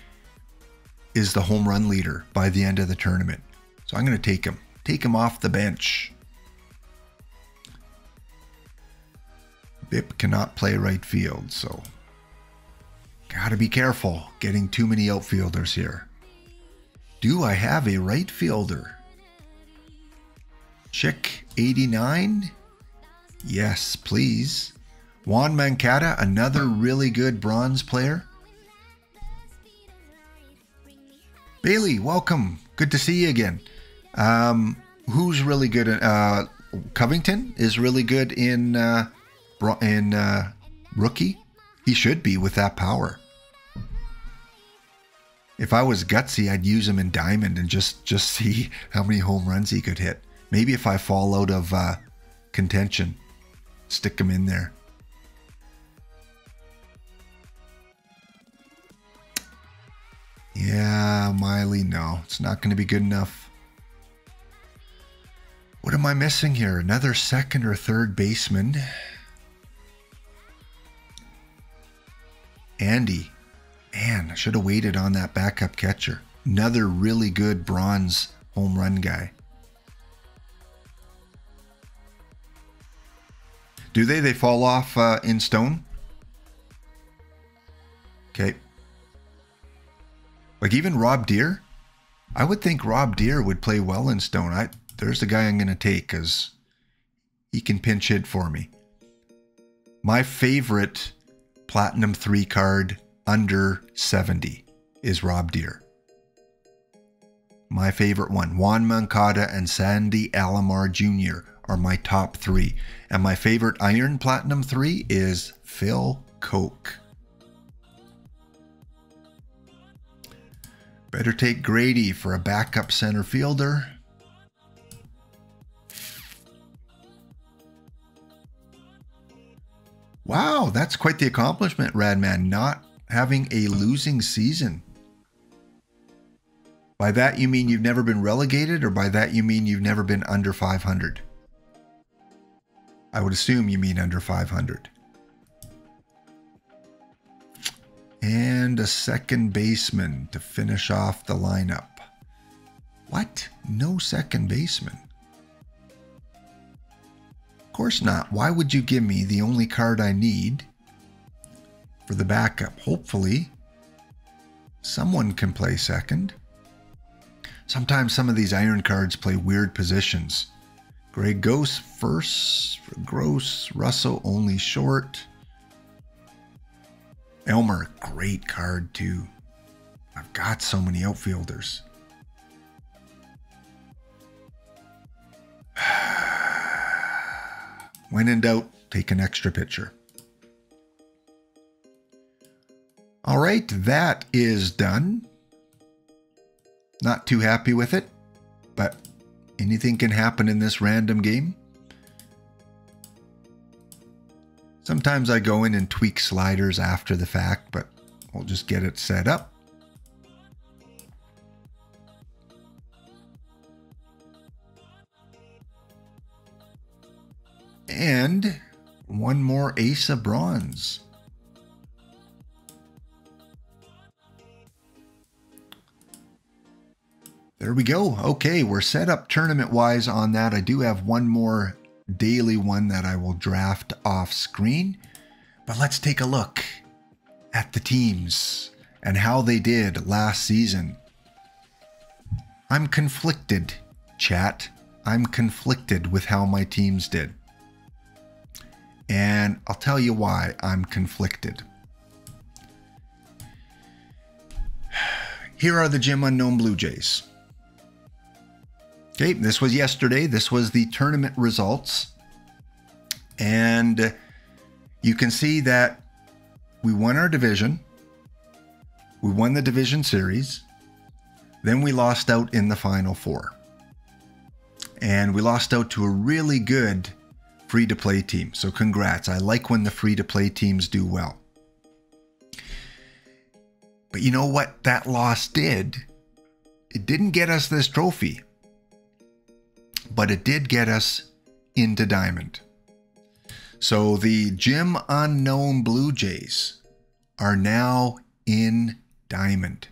is the home run leader by the end of the tournament. So I'm going to take him. Take him off the bench. Bip cannot play right field, so gotta be careful getting too many outfielders here. Do I have a right fielder? Chick 89? Yes, please. Juan Mancada, another really good bronze player. Bailey, welcome. Good to see you again. Who's really good? Covington is really good in rookie. He should be with that power. If I was gutsy, I'd use him in diamond and just see how many home runs he could hit. Maybe if I fall out of contention, stick him in there. Yeah, Miley, no. It's not going to be good enough. What am I missing here? Another second or third baseman. Andy. Man, I should have waited on that backup catcher. Another really good bronze home run guy. Do they? They fall off in stone? Okay. Like even Rob Deere? I would think Rob Deere would play well in stone. There's the guy I'm going to take because he can pinch hit for me. My favorite Platinum 3 card under 70 is Rob Deere. My favorite one. Juan Mancada and Sandy Alomar Jr. are my top 3. And my favorite Iron Platinum 3 is Phil Koch. Better take Grady for a backup center fielder. Wow, that's quite the accomplishment, Radman, not having a losing season. By that you mean you've never been relegated, or by that you mean you've never been under 500? I would assume you mean under 500. And a second baseman to finish off the lineup. What? No second baseman? Of course not. Why would you give me the only card I need for the backup? Hopefully, someone can play second. Sometimes some of these iron cards play weird positions. Greg Ghost first, Gross, Russell only short. Elmer, great card too. I've got so many outfielders. When in doubt, take an extra pitcher. All right, that is done. Not too happy with it, but anything can happen in this random game. Sometimes I go in and tweak sliders after the fact, but we'll just get it set up. And one more ace of bronze. There we go. Okay, we're set up tournament-wise on that. I do have one more daily one that I will draft off screen. But let's take a look at the teams and how they did last season. I'm conflicted, chat. I'm conflicted with how my teams did. And I'll tell you why I'm conflicted. Here are the Gym Unknown Blue Jays. Okay, this was yesterday. This was the tournament results. And you can see that we won our division. We won the division series. Then we lost out in the Final Four. And we lost out to a really good free-to-play team. So congrats. I like when the free-to-play teams do well. But you know what that loss did? It didn't get us this trophy. But it did get us into Diamond. So the Gym Unknown Blue Jays are now in Diamond.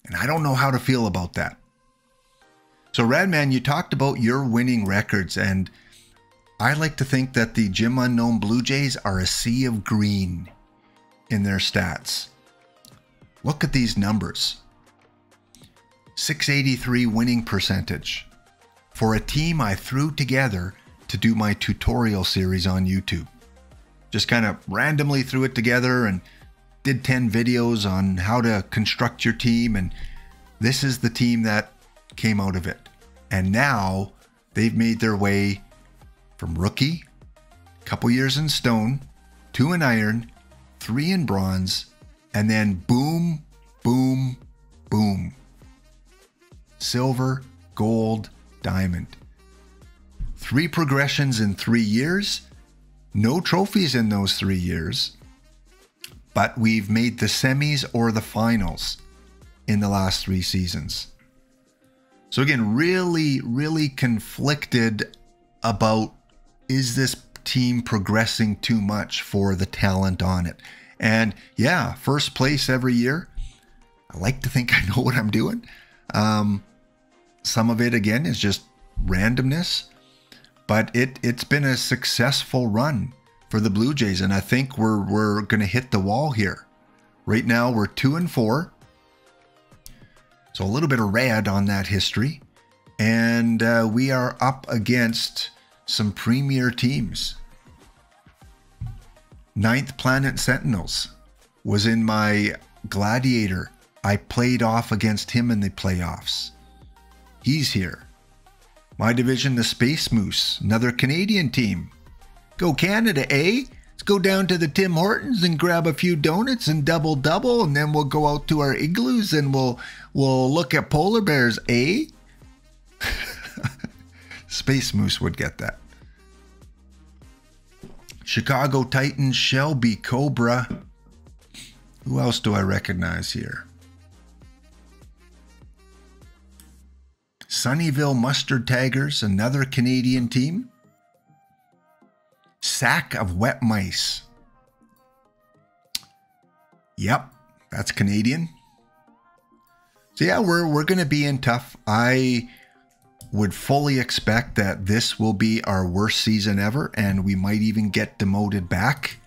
And I don't know how to feel about that. So Radman, you talked about your winning records, and I like to think that the Gym Unknown Blue Jays are a sea of green in their stats. Look at these numbers. 683 winning percentage for a team I threw together to do my tutorial series on YouTube. Just kind of randomly threw it together and did 10 videos on how to construct your team, and this is the team that came out of it. And now they've made their way from rookie, couple years in stone, 2 in iron, 3 in bronze, and then boom, boom, boom. Silver, gold, diamond. 3 progressions in 3 years. No trophies in those 3 years. But we've made the semis or the finals in the last 3 seasons. So again, really, really conflicted about, is this team progressing too much for the talent on it? And yeah, first place every year. I like to think I know what I'm doing. Some of it, again, is just randomness. But it's been a successful run for the Blue Jays, and I think we're going to hit the wall here. Right now, we're 2-4. So a little bit of red on that history. And we are up against some premier teams. 9th Planet Sentinels was in my Gladiator. I played off against him in the playoffs. He's here. My division, the Space Moose, another Canadian team. Go Canada, eh? Let's go down to the Tim Hortons and grab a few donuts and double, and then we'll go out to our igloos and we'll look at polar bears, eh? Space Moose would get that. Chicago Titans, Shelby Cobra. Who else do I recognize here? Sunnyvale Mustard Taggers, another Canadian team. Sack of Wet Mice. Yep, that's Canadian. So yeah, we're going to be in tough. I would fully expect that this will be our worst season ever, and we might even get demoted back.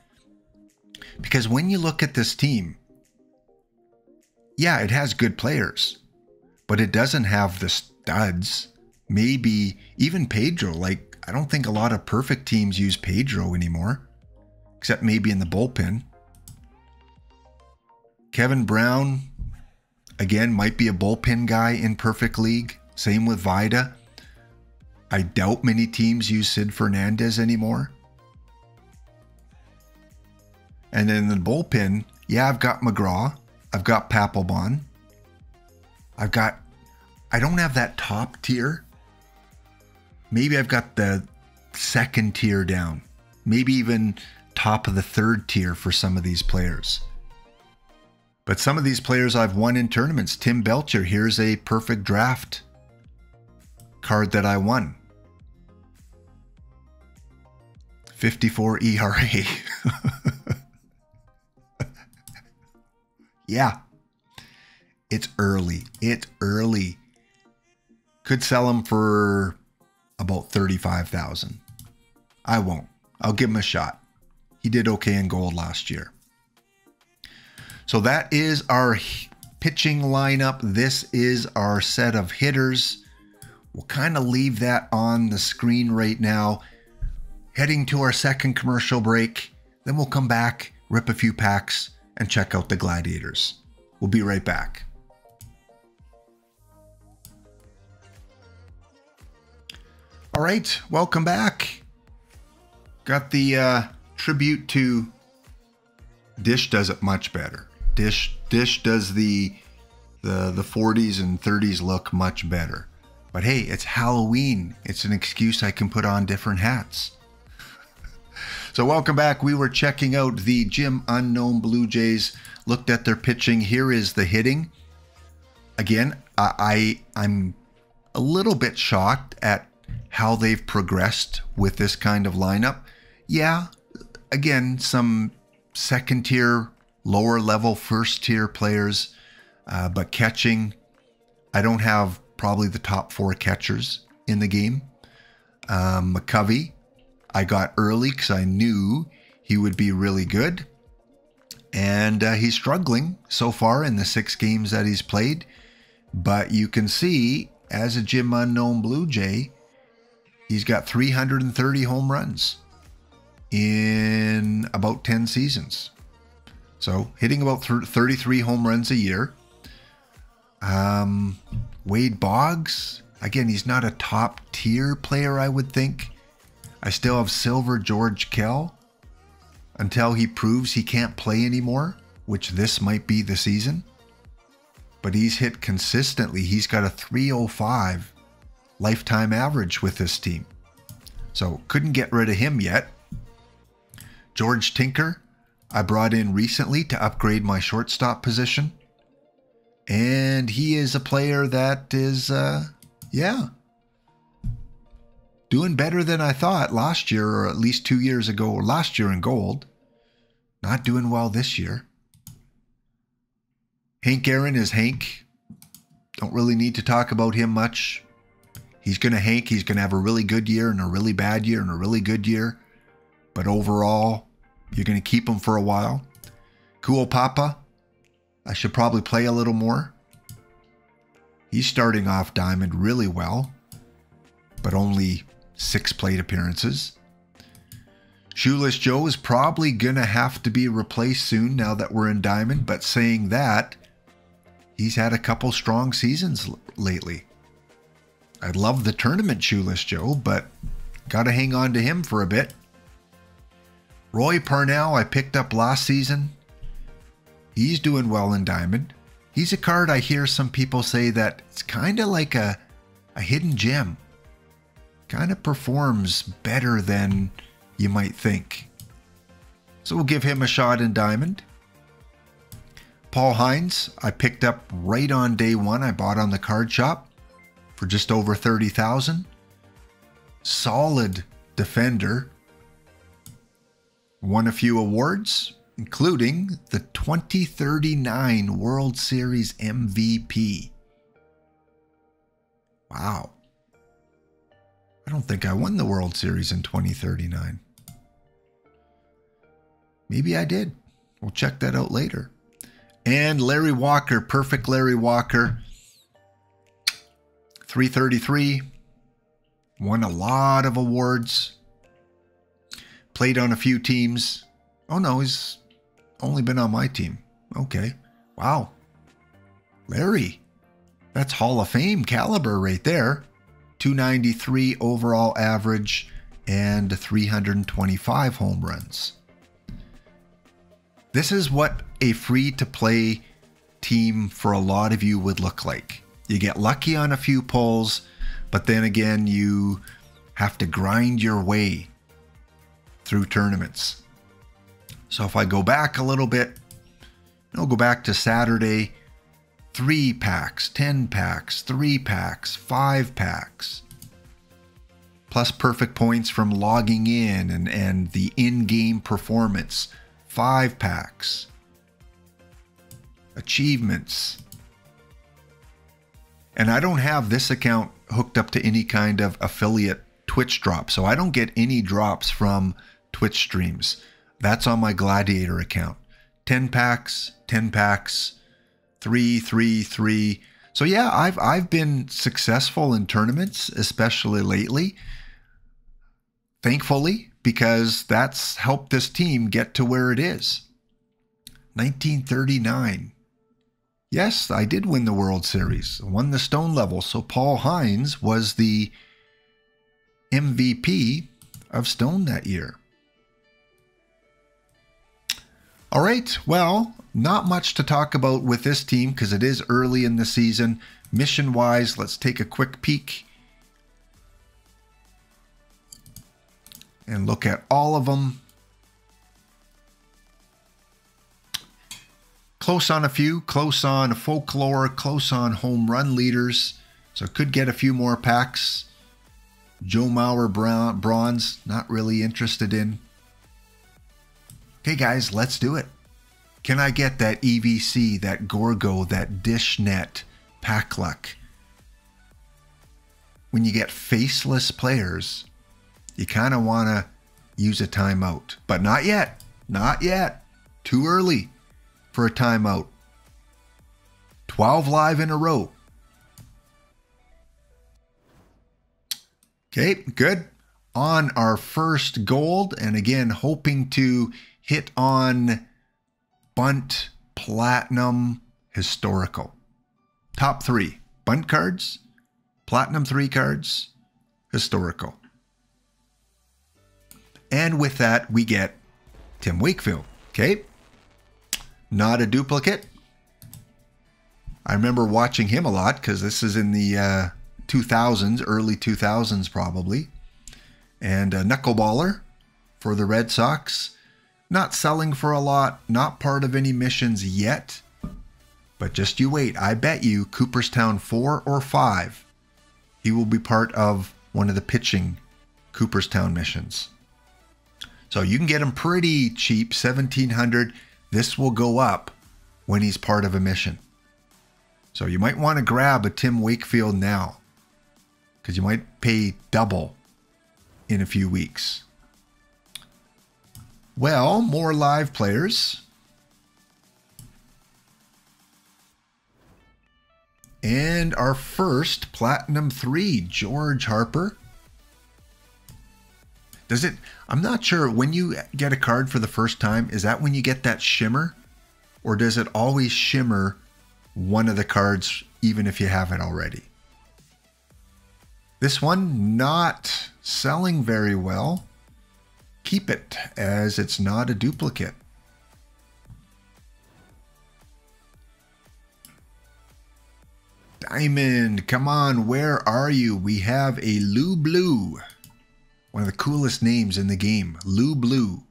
Because when you look at this team, yeah, it has good players, but it doesn't have the studs. Maybe even Pedro. Like, I don't think a lot of perfect teams use Pedro anymore, except maybe in the bullpen. Kevin Brown, again, might be a bullpen guy in Perfect League. Same with Vida. I doubt many teams use Sid Fernandez anymore. And then in the bullpen, yeah, I've got McGraw. I've got Papelbon. I don't have that top tier. Maybe I've got the second tier down. Maybe even top of the third tier for some of these players. But some of these players I've won in tournaments. Tim Belcher, here's a perfect draft card that I won. 54 ERA. Yeah. It's early. It's early. Could sell him for about 35,000. I won't. I'll give him a shot. He did okay in gold last year. So that is our pitching lineup. This is our set of hitters. We'll kind of leave that on the screen right now. Heading to our second commercial break. Then we'll come back, rip a few packs, and check out the Gladiators. We'll be right back. All right, welcome back. Got the tribute to Dish. Does it much better. Dish does the 40s and 30s look much better. But hey, it's Halloween. It's an excuse I can put on different hats. So welcome back. We were checking out the Jim Unknown Blue Jays. Looked at their pitching. Here is the hitting. Again, I'm a little bit shocked at how they've progressed with this kind of lineup. Yeah, again, some second tier, lower level, first tier players, but catching, I don't have probably the top 4 catchers in the game. McCovey, I got early because I knew he would be really good. And he's struggling so far in the 6 games that he's played. But you can see, as a Jim Unknown Blue Jay, he's got 330 home runs in about 10 seasons. So hitting about 33 home runs a year. Wade Boggs, again, he's not a top tier player, I would think. I still have Silver George Kell until he proves he can't play anymore, which this might be the season. But he's hit consistently. He's got a 305 lifetime average with this team. So couldn't get rid of him yet. George Tinker, I brought in recently to upgrade my shortstop position. And he is a player that is, doing better than I thought last year, or at least 2 years ago, or last year in gold. Not doing well this year. Hank Aaron is Hank. Don't really need to talk about him much. He's going to Hank. He's going to have a really good year and a really bad year and a really good year. But overall, you're going to keep him for a while. Cool Papa, I should probably play a little more. He's starting off Diamond really well, but only 6 plate appearances. Shoeless Joe is probably going to have to be replaced soon now that we're in Diamond, but saying that, he's had a couple strong seasons lately. I love the tournament Shoeless Joe, but got to hang on to him for a bit. Roy Parnell, I picked up last season. He's doing well in Diamond. He's a card I hear some people say that it's kind of like a hidden gem. Kind of performs better than you might think. So we'll give him a shot in Diamond. Paul Hines, I picked up right on day 1. I bought on the card shop for just over 30,000. Solid defender. Won a few awards, including the 2039 World Series MVP. Wow. I don't think I won the World Series in 2039. Maybe I did. We'll check that out later. And Larry Walker, perfect Larry Walker. 333. Won a lot of awards. Played on a few teams. Oh no, he's only been on my team. Okay. Wow. Larry. That's Hall of Fame caliber right there. 293 overall average and 325 home runs. This is what a free-to-play team for a lot of you would look like. You get lucky on a few pulls, but then again, you have to grind your way through tournaments. So if I go back a little bit, I'll go back to Saturday, 3 packs, 10 packs, 3 packs, 5 packs, plus perfect points from logging in and the in-game performance, 5 packs, achievements. And I don't have this account hooked up to any kind of affiliate Twitch drops. So I don't get any drops from Twitch streams. That's on my Gladiator account. 10 packs, 10 packs, 3, 3, 3. So yeah, I've been successful in tournaments, especially lately. Thankfully, because that's helped this team get to where it is. 1939. Yes, I did win the World Series. Won the Stone level. So Paul Hines was the MVP of Stone that year. All right, well, not much to talk about with this team because it is early in the season. Mission-wise, let's take a quick peek and look at all of them. Close on a few, close on folklore, close on home run leaders. So could get a few more packs. Joe Mauer bronze, not really interested in. Okay, guys, let's do it. Can I get that EVC, that Gorgo, that Dishnet pack luck? When you get faceless players, you kind of want to use a timeout. But not yet. Not yet. Too early for a timeout. 12 live in a row. Okay, good. On our first gold, and again, hoping to hit on Bunt Platinum Historical. Top 3. Bunt cards, Platinum 3 cards, Historical. And with that, we get Tim Wakefield. Okay. Not a duplicate. I remember watching him a lot because this is in the 2000s, early 2000s probably. And a knuckleballer for the Red Sox. Not selling for a lot, not part of any missions yet. But just you wait. I bet you Cooperstown 4 or 5, he will be part of one of the pitching Cooperstown missions. So you can get him pretty cheap, $1,700. This will go up when he's part of a mission. So you might want to grab a Tim Wakefield now, because you might pay double in a few weeks. Well, more live players. And our first Platinum 3, George Harper. Does it, I'm not sure, when you get a card for the first time, is that when you get that shimmer? Or does it always shimmer one of the cards even if you have it already? This one not selling very well. Keep it, as it's not a duplicate. Diamond, come on, where are you? We have a Lou Blue. One of the coolest names in the game, Lou Blue.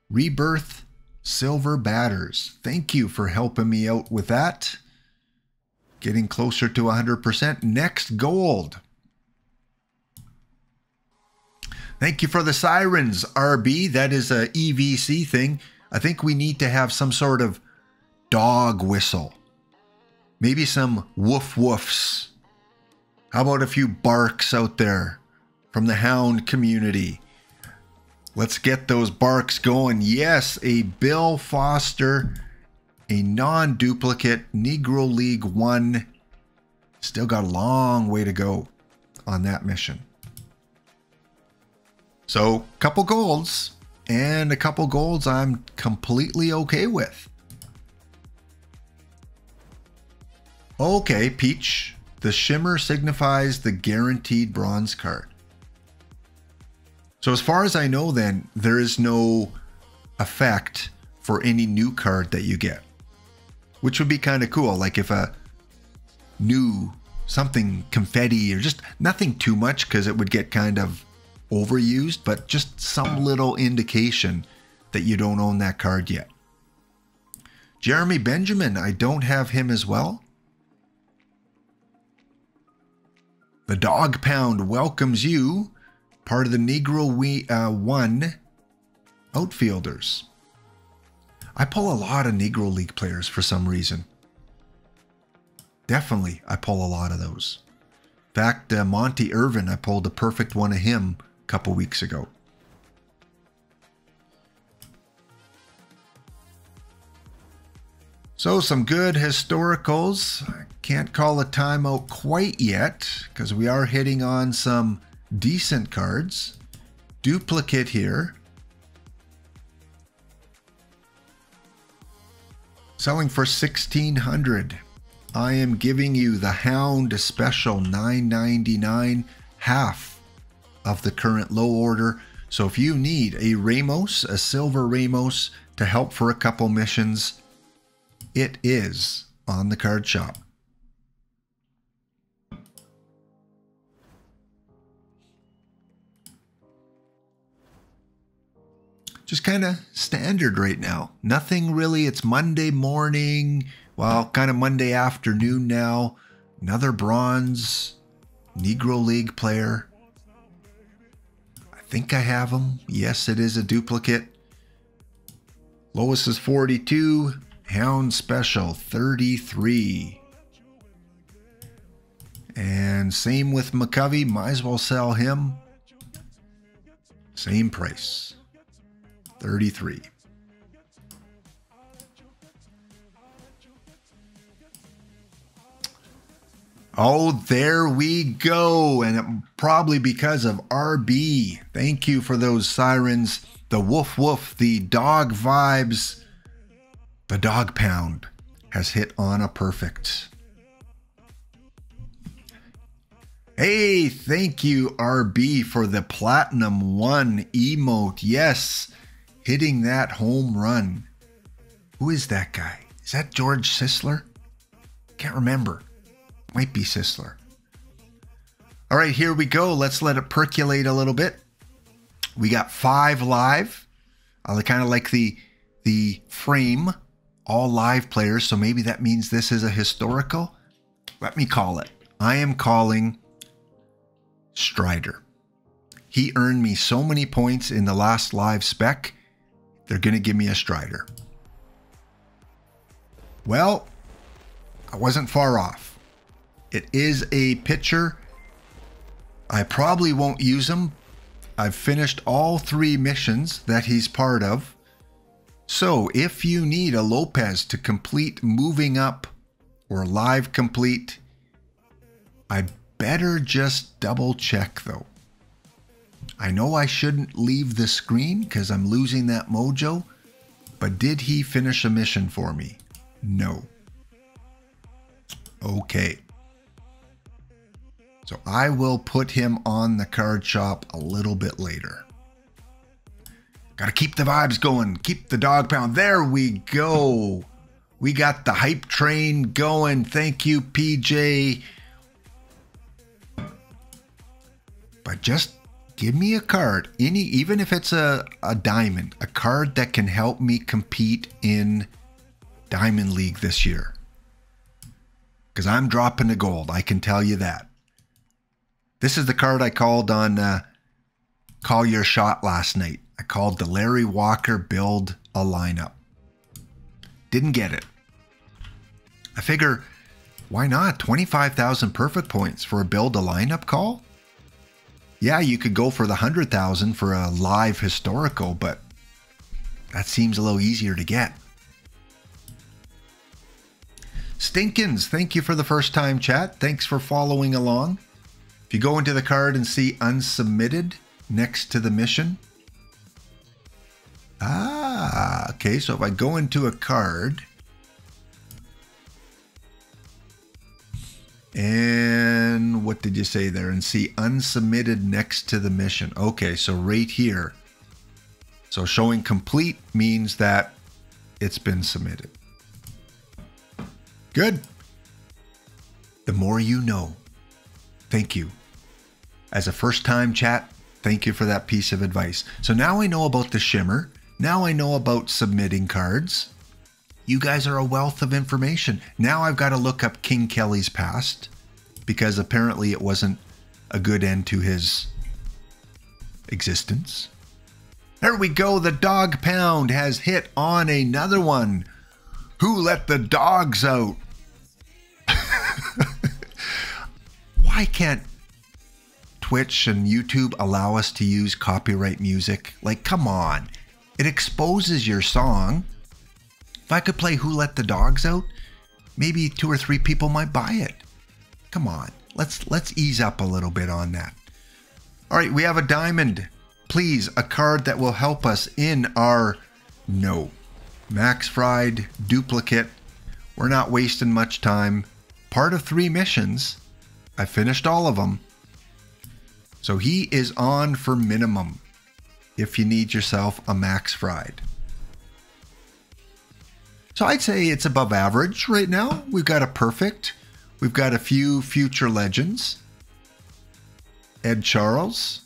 Rebirth Silver Batters. Thank you for helping me out with that. Getting closer to 100%. Next gold. Thank you for the sirens, RB. That is a EVC thing. I think we need to have some sort of dog whistle. Maybe some woof woofs. How about a few barks out there from the hound community? Let's get those barks going. Yes, a Bill Foster, a non-duplicate, Negro League 1. Still got a long way to go on that mission. So, couple golds, and a couple golds I'm completely okay with. Okay, Peach. The shimmer signifies the guaranteed bronze card. So as far as I know then, there is no effect for any new card that you get, which would be kind of cool. Like if a new something confetti or just nothing too much, because it would get kind of overused, but just some little indication that you don't own that card yet. Jeremy Benjamin, I don't have him as well. The Dog Pound welcomes you, part of the Negro 1 outfielders. I pull a lot of Negro League players for some reason. Definitely, I pull a lot of those. In fact, Monty Irvin, I pulled a perfect one of him a couple weeks ago. So some good historicals. I can't call a timeout quite yet because we are hitting on some decent cards. Duplicate here. Selling for $1,600. I am giving you the Hound special $9.99, half of the current low order. So if you need a Ramos, a silver Ramos to help for a couple missions, it is on the card shop. Just kind of standard right now. Nothing really. It's Monday morning. Well, kind of Monday afternoon now. Another bronze Negro League player. I think I have him. Yes, it is a duplicate. Lowest is 42. Hound special 33. And same with McCovey. Might as well sell him. Same price. 33. Oh, there we go. And it, probably because of RB. Thank you for those sirens. The woof woof, the dog vibes. The dog pound has hit on a perfect. Hey, thank you, RB, for the Platinum 1 emote. Yes, hitting that home run. Who is that guy? Is that George Sisler? Can't remember. Might be Sisler. All right, here we go. Let's let it percolate a little bit. We got 5 live. I kind of like the frame. All live players, so maybe that means this is a historical. Let me call it. I am calling Strider. He earned me so many points in the last live spec. They're going to give me a Strider. Well, I wasn't far off. It is a pitcher. I probably won't use him. I've finished all 3 missions that he's part of. So if you need a Lopez to complete moving up or live complete, I better just double check though. I know I shouldn't leave the screen because I'm losing that mojo, but did he finish a mission for me? No. Okay. So I will put him on the card shop a little bit later. Got to keep the vibes going. Keep the dog pound. There we go. We got the hype train going. Thank you, PJ. But just give me a card. Even if it's a diamond. A card that can help me compete in Diamond League this year. Because I'm dropping the gold. I can tell you that. This is the card I called on Call Your Shot last night. I called the Larry Walker build a lineup. Didn't get it. I figure, why not? 25,000 perfect points for a build a lineup call? Yeah, you could go for the 100,000 for a live historical, but that seems a little easier to get. Stinkins, thank you for the first time chat. Thanks for following along. If you go into the card and see unsubmitted next to the mission. Ah, okay, so if I go into a card and what did you say there? And see unsubmitted next to the mission. Okay, so right here. So showing complete means that it's been submitted. Good. The more you know. Thank you. As a first time chat, thank you for that piece of advice. So now I know about the shimmer. Now I know about submitting cards. You guys are a wealth of information. Now I've got to look up King Kelly's past because apparently it wasn't a good end to his existence. There we go. The dog pound has hit on another one. Who let the dogs out? Why can't Twitch and YouTube allow us to use copyright music? Like, come on. It exposes your song. If I could play Who Let the Dogs Out, maybe 2 or 3 people might buy it. Come on. Let's ease up a little bit on that. All right, we have a diamond. Please, a card that will help us in our Max Fried duplicate. We're not wasting much time. Part of 3 missions. I finished all of them. So he is on for minimum if you need yourself a Max Fried. So I'd say it's above average right now. We've got a perfect. We've got a few future legends. Ed Charles.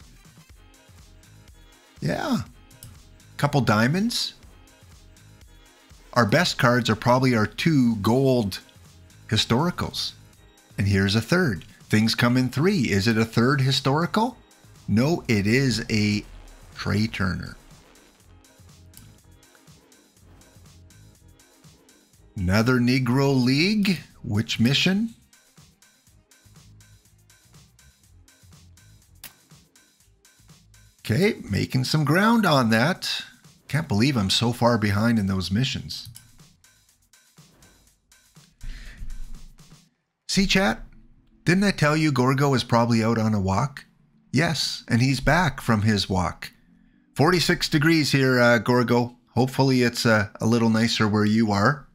Yeah. Couple diamonds. Our best cards are probably our 2 gold historicals. And here's a third. Things come in 3. Is it a third historical? No, it is a Trey Turner. Another Negro League. Which mission? Okay, making some ground on that. Can't believe I'm so far behind in those missions. See, chat? Didn't I tell you Gorgo is probably out on a walk? Yes, and he's back from his walk. 46 degrees here, Gorgo. Hopefully it's a little nicer where you are.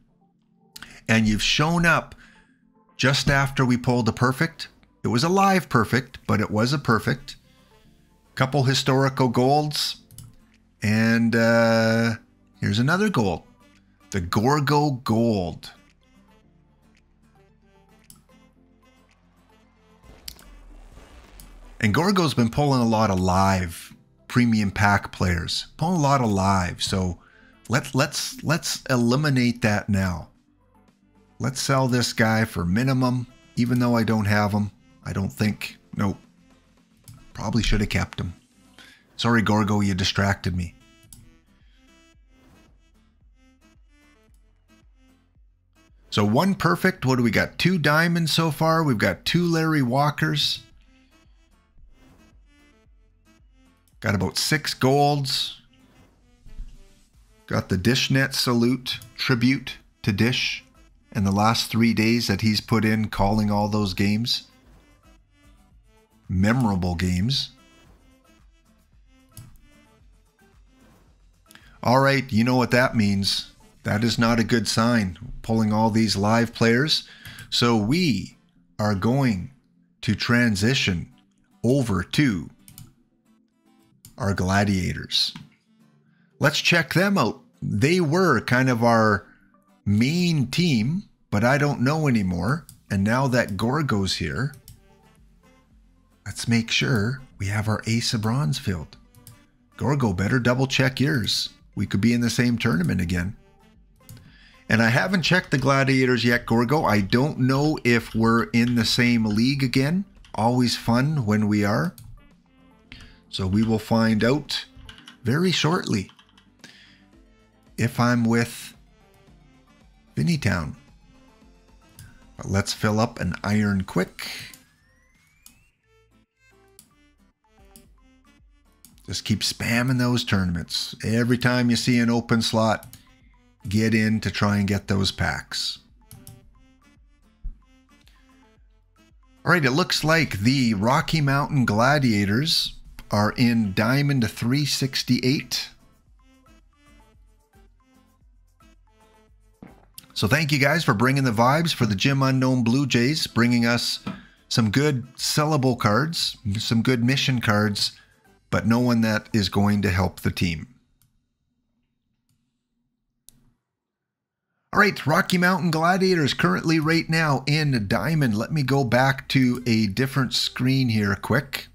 And you've shown up just after we pulled a perfect. It was a live perfect, but it was a perfect. Couple historical golds. And here's another gold. The Gorgo Gold. And Gorgo's been pulling a lot of live premium pack players. Pulling a lot of live. So let's eliminate that now. Let's sell this guy for minimum, even though I don't have him. I don't think. Nope. Probably should have kept him. Sorry, Gorgo, you distracted me. So 1 perfect. What do we got? 2 diamonds so far. We've got 2 Larry Walkers. Got about 6 golds. Got the Dishnet salute tribute to Dish and the last 3 days that he's put in calling all those games. Memorable games. All right, you know what that means. That is not a good sign, pulling all these live players. So we are going to transition over to our gladiators. Let's check them out. They were kind of our main team, but I don't know anymore. And now that Gorgo's here, let's make sure we have our Ace of Bronze filled. Gorgo, better double check yours. We could be in the same tournament again. And I haven't checked the gladiators yet, Gorgo. I don't know if we're in the same league again. Always fun when we are. So we will find out very shortly if I'm with Vinnytown. But let's fill up an iron quick. Just keep spamming those tournaments. Every time you see an open slot, get in to try and get those packs. All right, it looks like the Rocky Mountain Gladiators are in Diamond 368. So thank you guys for bringing the vibes for the Jim Unknown Blue Jays, bringing us some good sellable cards, some good mission cards, but no one that is going to help the team. All right, Rocky Mountain Gladiators currently right now in Diamond. Let me go back to a different screen here quick.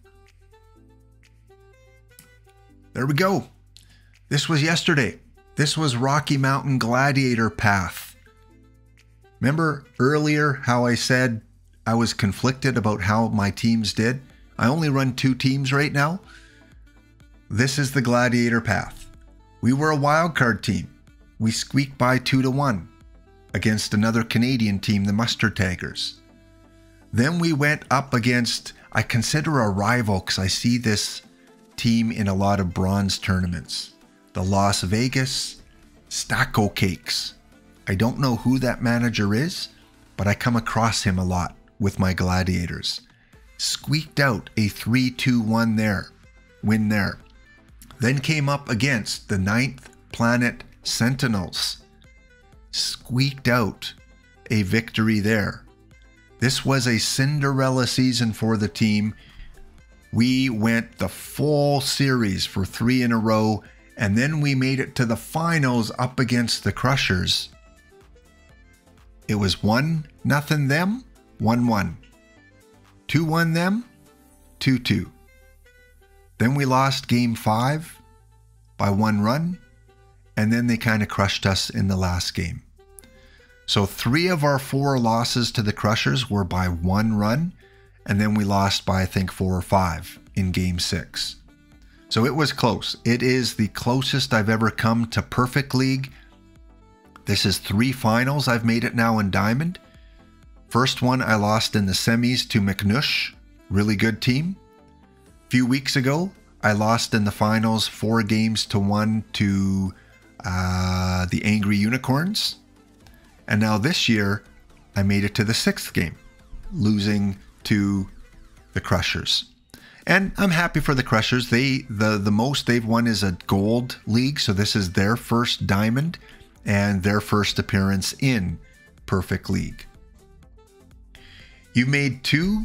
There we go. This was yesterday. This was Rocky Mountain Gladiator Path. Remember earlier how I said I was conflicted about how my teams did? I only run 2 teams right now. This is the Gladiator Path. We were a wildcard team. We squeaked by 2-1 against another Canadian team, the Mustard Taggers. Then we went up against, I consider a rival because I see this team in a lot of bronze tournaments. The Las Vegas Stacko Cakes. I don't know who that manager is, but I come across him a lot with my gladiators. Squeaked out a 3-2-1 there, win there. Then came up against the 9th Planet Sentinels. Squeaked out a victory there. This was a Cinderella season for the team. We went the full series for 3 in a row, and then we made it to the finals up against the Crushers. It was 1-0 them, 1-1. 2-1 them, 2-2. Then we lost game 5 by 1 run, and then they kind of crushed us in the last game. So 3 of our 4 losses to the Crushers were by 1 run, and then we lost by I think 4 or 5 in game 6. So it was close. It is the closest I've ever come to Perfect League. This is 3 finals I've made it now in Diamond. First one I lost in the semis to McNush, really good team. A few weeks ago I lost in the finals 4-1 to the Angry Unicorns. And now this year, I made it to the 6th game, losing to the Crushers. And I'm happy for the Crushers. The most they've won is a gold league, so this is their first diamond and their first appearance in Perfect League. You made 2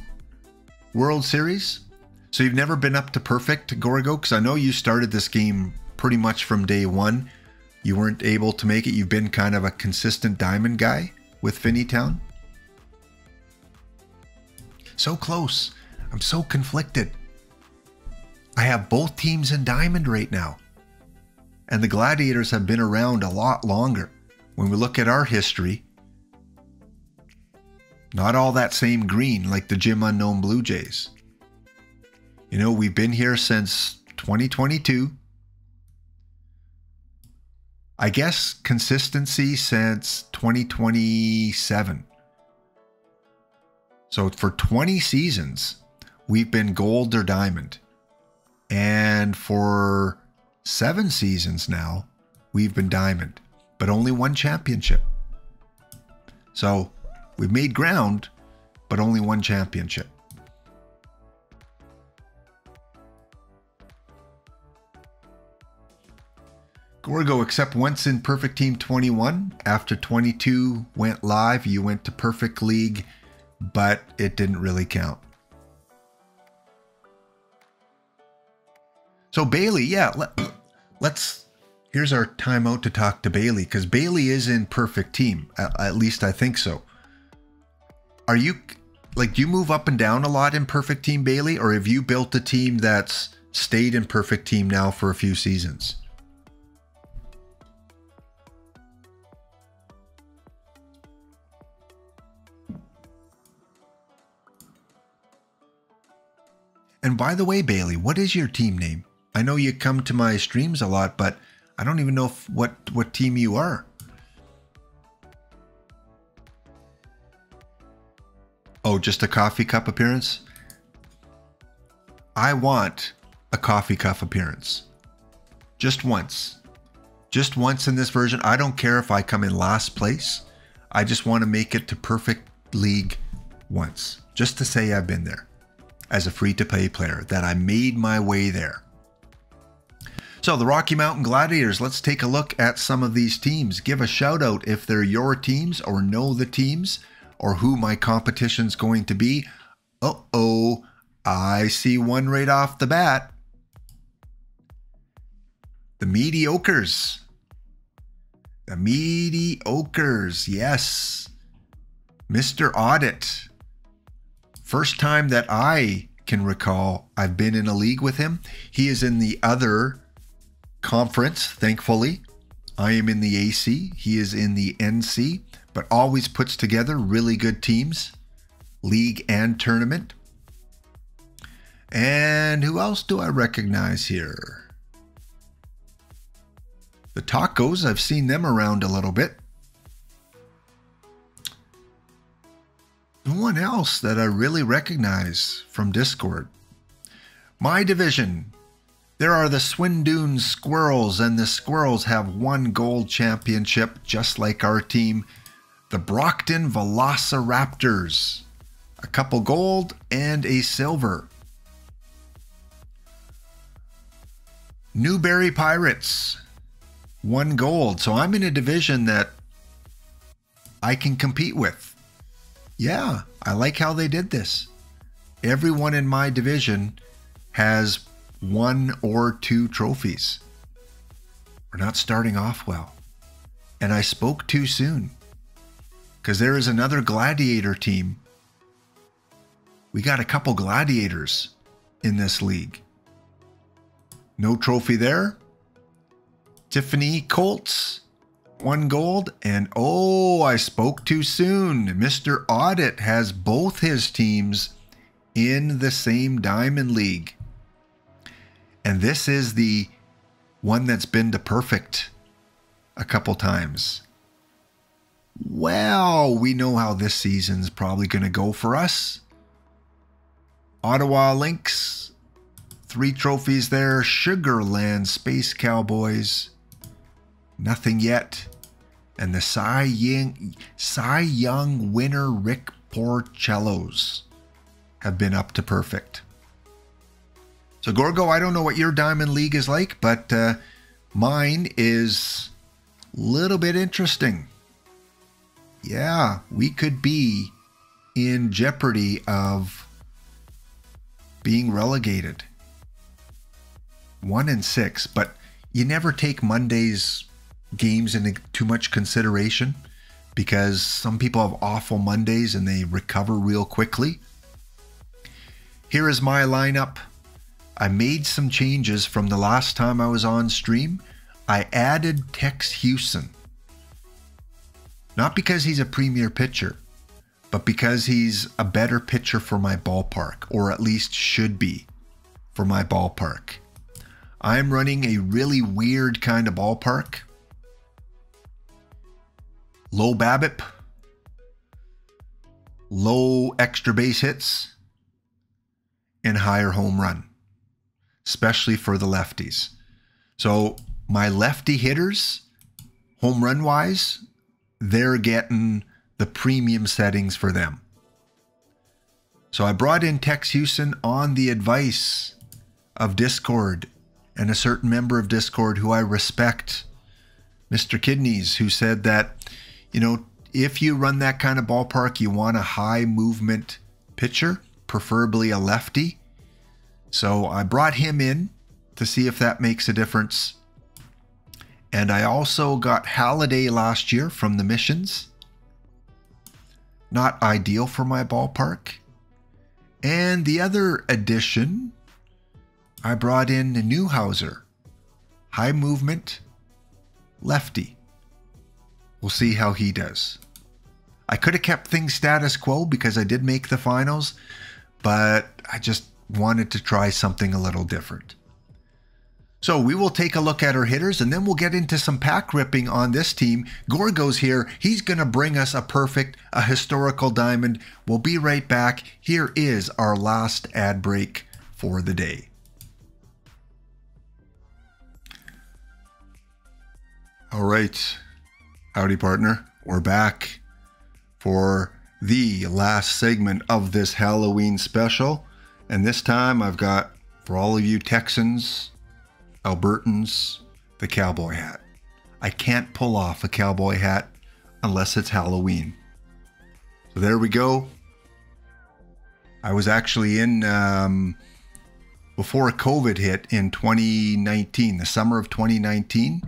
World Series, so you've never been up to Perfect, Gorgo, because I know you started this game pretty much from day 1. You weren't able to make it. You've been kind of a consistent diamond guy with Finneytown. So close. I'm so conflicted. I have both teams in diamond right now. And the Gladiators have been around a lot longer. When we look at our history, not all that same green like the Jim Unknown Blue Jays. You know, we've been here since 2022. I guess consistency since 2027. So for 20 seasons, we've been gold or diamond. And for 7 seasons now, we've been diamond, but only 1 championship. So we've made ground, but only 1 championship. Gorgo, except once in Perfect Team 21. After 22 went live, you went to Perfect League, but it didn't really count. So Bailey, yeah, here's our timeout to talk to Bailey, because Bailey is in Perfect Team. At least I think so. Are you, like, do you move up and down a lot in Perfect Team, Bailey? Or have you built a team that's stayed in Perfect Team now for a few seasons? And by the way, Bailey, what is your team name? I know you come to my streams a lot, but I don't even know what team you are. Oh, just a coffee cup appearance? I want a coffee cup appearance. Just once. Just once in this version. I don't care if I come in last place. I just want to make it to Perfect League once. Just to say I've been there. As a free-to-play player, that I made my way there. So the Rocky Mountain Gladiators, let's take a look at some of these teams. Give a shout out if they're your teams or know the teams or who my competition's going to be. Uh-oh, I see one right off the bat. The Mediocres. The Mediocres, yes. Mr. Audit. First time that I can recall I've been in a league with him. He is in the other conference, thankfully. I am in the AC. He is in the NC, but always puts together really good teams, league and tournament. And who else do I recognize here? The Tacos, I've seen them around a little bit. someone else that I really recognize from Discord. My division. There are the Swindoon Squirrels, and the Squirrels have 1 gold championship, just like our team. The Brockton Velociraptors, a couple gold and a silver. Newberry Pirates, 1 gold. So I'm in a division that I can compete with. Yeah, I like how they did this. Everyone in my division has 1 or 2 trophies. We're not starting off well. And I spoke too soon, because there is another gladiator team. We got a couple gladiators in this league. No trophy there. Tiffany Colts, 1 gold. And oh, I spoke too soon. Mr. Audit has both his teams in the same Diamond League. And this is the one that's been to perfect a couple times. Well, we know how this season's probably going to go for us. Ottawa Lynx, 3 trophies there. Sugarland Space Cowboys, nothing yet. And the Cy Young winner Rick Porcellos have been up to perfect. So Gorgo, I don't know what your Diamond League is like, but mine is a little bit interesting. Yeah, we could be in jeopardy of being relegated. 1-6, but you never take Monday's games into too much consideration, because some people have awful Mondays and they recover real quickly. Here is my lineup. I made some changes from the last time I was on stream. I added Tex Houston. Not because he's a premier pitcher, but because he's a better pitcher for my ballpark, or at least should be for my ballpark. I'm running a really weird kind of ballpark. Low BABIP, low extra base hits, and higher home run, especially for the lefties. So my lefty hitters, home run wise, they're getting the premium settings for them. So I brought in Tex Houston on the advice of Discord and a certain member of Discord who I respect, Mr. Kidneys, who said that, you know, if you run that kind of ballpark, you want a high movement pitcher, preferably a lefty. So I brought him in to see if that makes a difference. And I also got Halliday last year from the Missions. Not ideal for my ballpark. And the other addition, I brought in Newhouser. High movement, lefty. We'll see how he does. I could have kept things status quo because I did make the finals, but I just wanted to try something a little different. So we will take a look at our hitters, and then we'll get into some pack ripping on this team. Gorgo's here. He's going to bring us a historical diamond. We'll be right back. Here is our last ad break for the day. All right. Howdy, partner. We're back for the last segment of this Halloween special. And this time I've got, for all of you Texans, Albertans, the cowboy hat. I can't pull off a cowboy hat unless it's Halloween. So there we go. I was actually in, before COVID hit in 2019, the summer of 2019,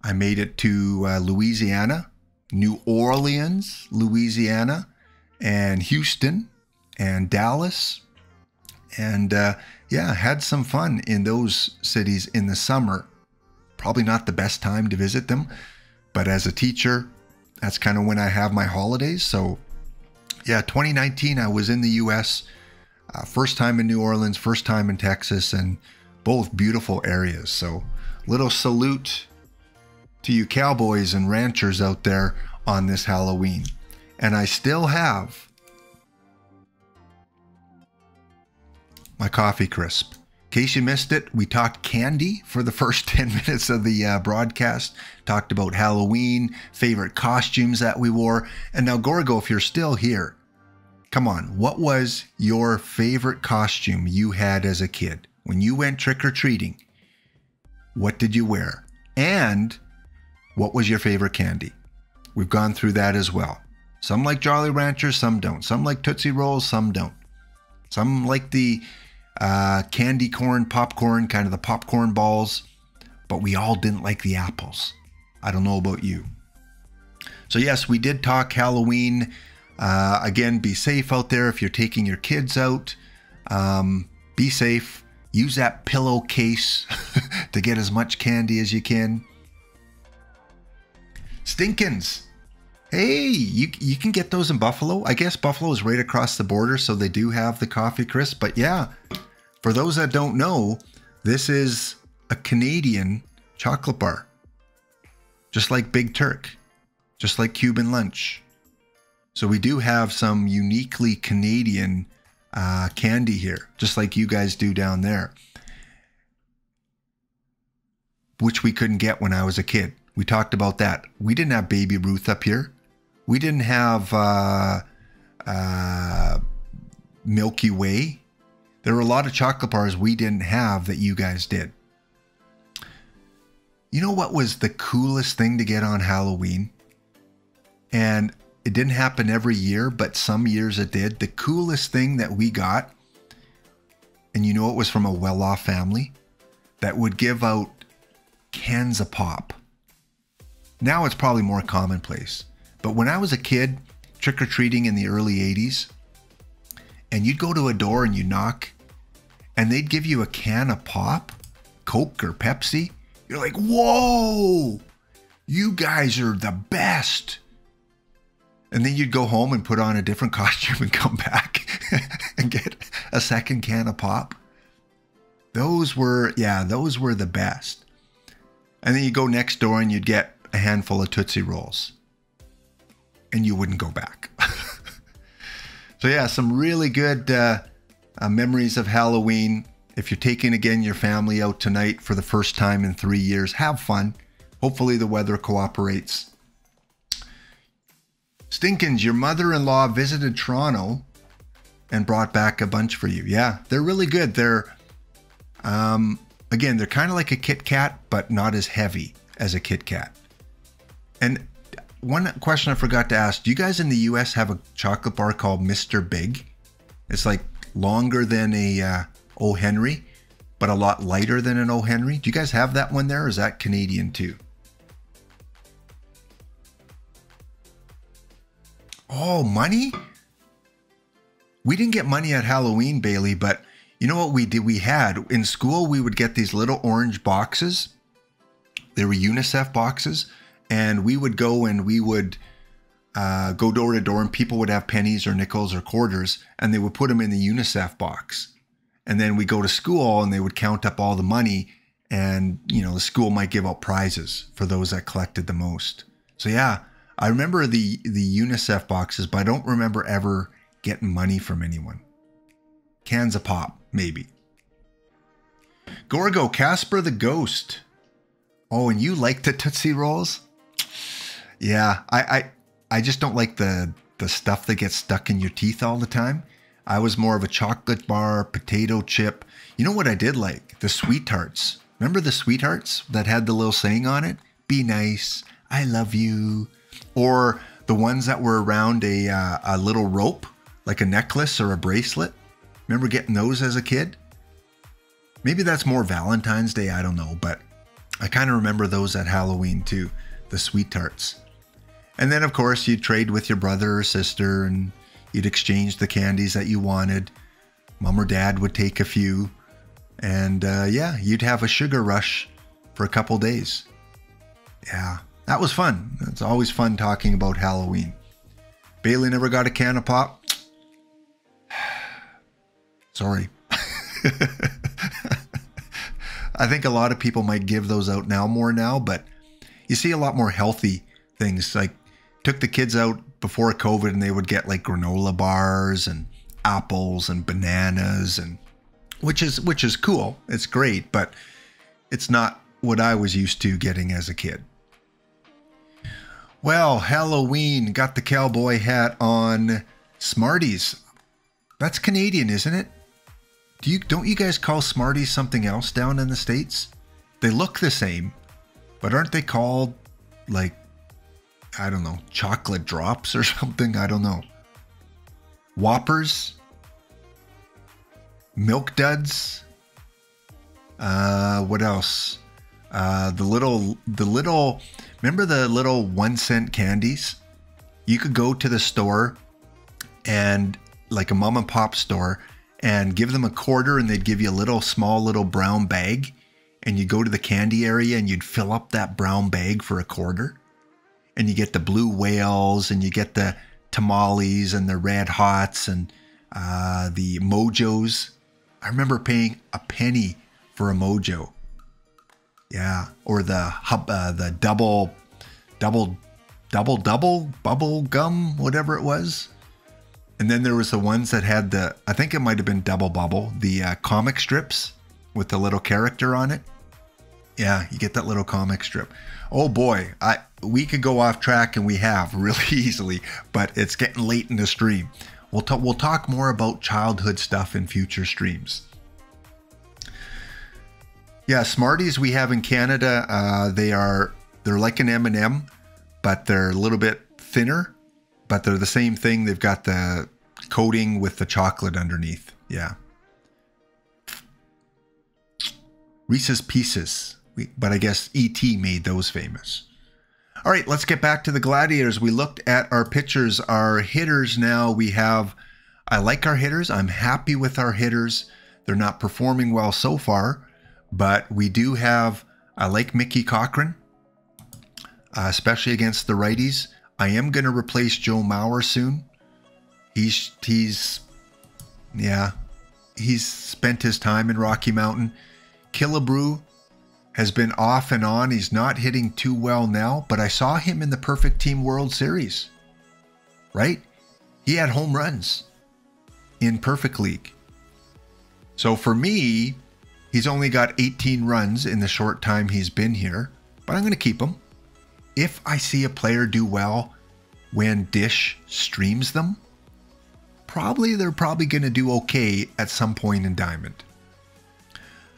I made it to Louisiana, New Orleans, Louisiana, and Houston, and Dallas. And yeah, had some fun in those cities in the summer. Probably not the best time to visit them, but as a teacher, that's kind of when I have my holidays. So yeah, 2019, I was in the US, first time in New Orleans, first time in Texas, and both beautiful areas. So little salute to you cowboys and ranchers out there on this Halloween. And I still have my coffee crisp. In case you missed it, we talked candy for the first 10 minutes of the broadcast. Talked about Halloween, favorite costumes that we wore. And now, Gorgo, if you're still here, come on, what was your favorite costume you had as a kid? When you went trick-or-treating, what did you wear? And what was your favorite candy? We've gone through that as well. Some like Jolly Ranchers, some don't. Some like Tootsie Rolls, some don't. Some like the candy corn, popcorn, kind of the popcorn balls. But we all didn't like the apples. I don't know about you. So yes, we did talk Halloween. Again, be safe out there if you're taking your kids out. Be safe. Use that pillowcase to get as much candy as you can. Stinkins. Hey, you can get those in Buffalo. I guess Buffalo is right across the border, so they do have the coffee crisp. But yeah, for those that don't know, this is a Canadian chocolate bar. Just like Big Turk. Just like Cuban Lunch. So we do have some uniquely Canadian candy here, just like you guys do down there, which we couldn't get when I was a kid. We talked about that. We didn't have Baby Ruth up here. We didn't have Milky Way. There were a lot of chocolate bars we didn't have that you guys did. You know what was the coolest thing to get on Halloween? And it didn't happen every year, but some years it did. The coolest thing that we got, and you know it was from a well-off family, that would give out cans of pop. Now it's probably more commonplace. But when I was a kid, trick-or-treating in the early 80s, and you'd go to a door and you knock, and they'd give you a can of pop, Coke or Pepsi, you're like, whoa, you guys are the best. And then you'd go home and put on a different costume and come back and get a second can of pop. Those were the best. And then you go next door and you'd get a handful of Tootsie Rolls. And you wouldn't go back. So yeah, some really good memories of Halloween. If you're taking, again, your family out tonight for the first time in 3 years, have fun. Hopefully the weather cooperates. Stinkins, your mother-in-law visited Toronto and brought back a bunch for you. Yeah, they're really good. They're, again, they're kind of like a Kit Kat, but not as heavy as a Kit Kat. And one question I forgot to ask, do you guys in the US have a chocolate bar called Mr. Big? It's like longer than a O. Henry, but a lot lighter than an O. Henry. Do you guys have that one there, or is that Canadian too? Oh, money? We didn't get money at Halloween, Bailey, but you know what we did? We had, in school, we would get these little orange boxes. They were UNICEF boxes. And we would go and we would go door to door, and people would have pennies or nickels or quarters, and they would put them in the UNICEF box. And then we go to school and they would count up all the money, and, you know, the school might give out prizes for those that collected the most. So yeah, I remember the UNICEF boxes, but I don't remember ever getting money from anyone. Cans of pop, maybe. Gorgo, Casper the Ghost. Oh, and you like the Tootsie Rolls? Yeah, I just don't like the stuff that gets stuck in your teeth all the time. I was more of a chocolate bar, potato chip. You know what I did like? The Sweethearts. Remember the Sweethearts that had the little saying on it? Be nice, I love you. Or the ones that were around a little rope, like a necklace or a bracelet. Remember getting those as a kid? Maybe that's more Valentine's Day, I don't know. But I kind of remember those at Halloween too, the Sweethearts. And then, of course, you'd trade with your brother or sister, and you'd exchange the candies that you wanted. Mom or dad would take a few. And yeah, you'd have a sugar rush for a couple days. Yeah, that was fun. It's always fun talking about Halloween. Bailey never got a can of pop? Sorry. I think a lot of people might give those out more now, but you see a lot more healthy things. Like, took the kids out before COVID and they would get like granola bars and apples and bananas and which is cool. It's great, but it's not what I was used to getting as a kid. Well, Halloween, got the cowboy hat on. Smarties. That's Canadian, isn't it? Don't you guys call Smarties something else down in the States? They look the same, but aren't they called, like, I don't know, chocolate drops or something? I don't know. Whoppers? Milk Duds? What else? The little, remember the little 1-cent candies? You could go to the store and, like a mom and pop store, and give them a quarter and they'd give you a small little brown bag, and you go to the candy area and you'd fill up that brown bag for a quarter, and you get the blue whales and you get the tamales and the red hots and the mojos. I remember paying a penny for a mojo. Yeah, or the double bubble gum, whatever it was. And then there was the ones that had I think it might have been double bubble, the comic strips with the little character on it. Yeah, you get that little comic strip. Oh boy, we could go off track, and we have really easily, but it's getting late in the stream. We'll talk more about childhood stuff in future streams. Yeah, Smarties we have in Canada, they're like an M&M, but they're a little bit thinner. But they're the same thing. They've got the coating with the chocolate underneath. Yeah. Reese's Pieces. But I guess E.T. made those famous. All right, let's get back to the Gladiators. We looked at our pitchers. Our hitters now we have... I like our hitters. I'm happy with our hitters. They're not performing well so far. But we do have... I like Mickey Cochran. Especially against the righties. I am going to replace Joe Mauer soon. He's spent his time in Rocky Mountain. Killebrew has been off and on. He's not hitting too well now, but I saw him in the Perfect Team World Series, right? He had home runs in Perfect League. So for me, he's only got 18 runs in the short time he's been here, but I'm going to keep him. If I see a player do well when Dish streams them, they're probably going to do okay at some point in Diamond.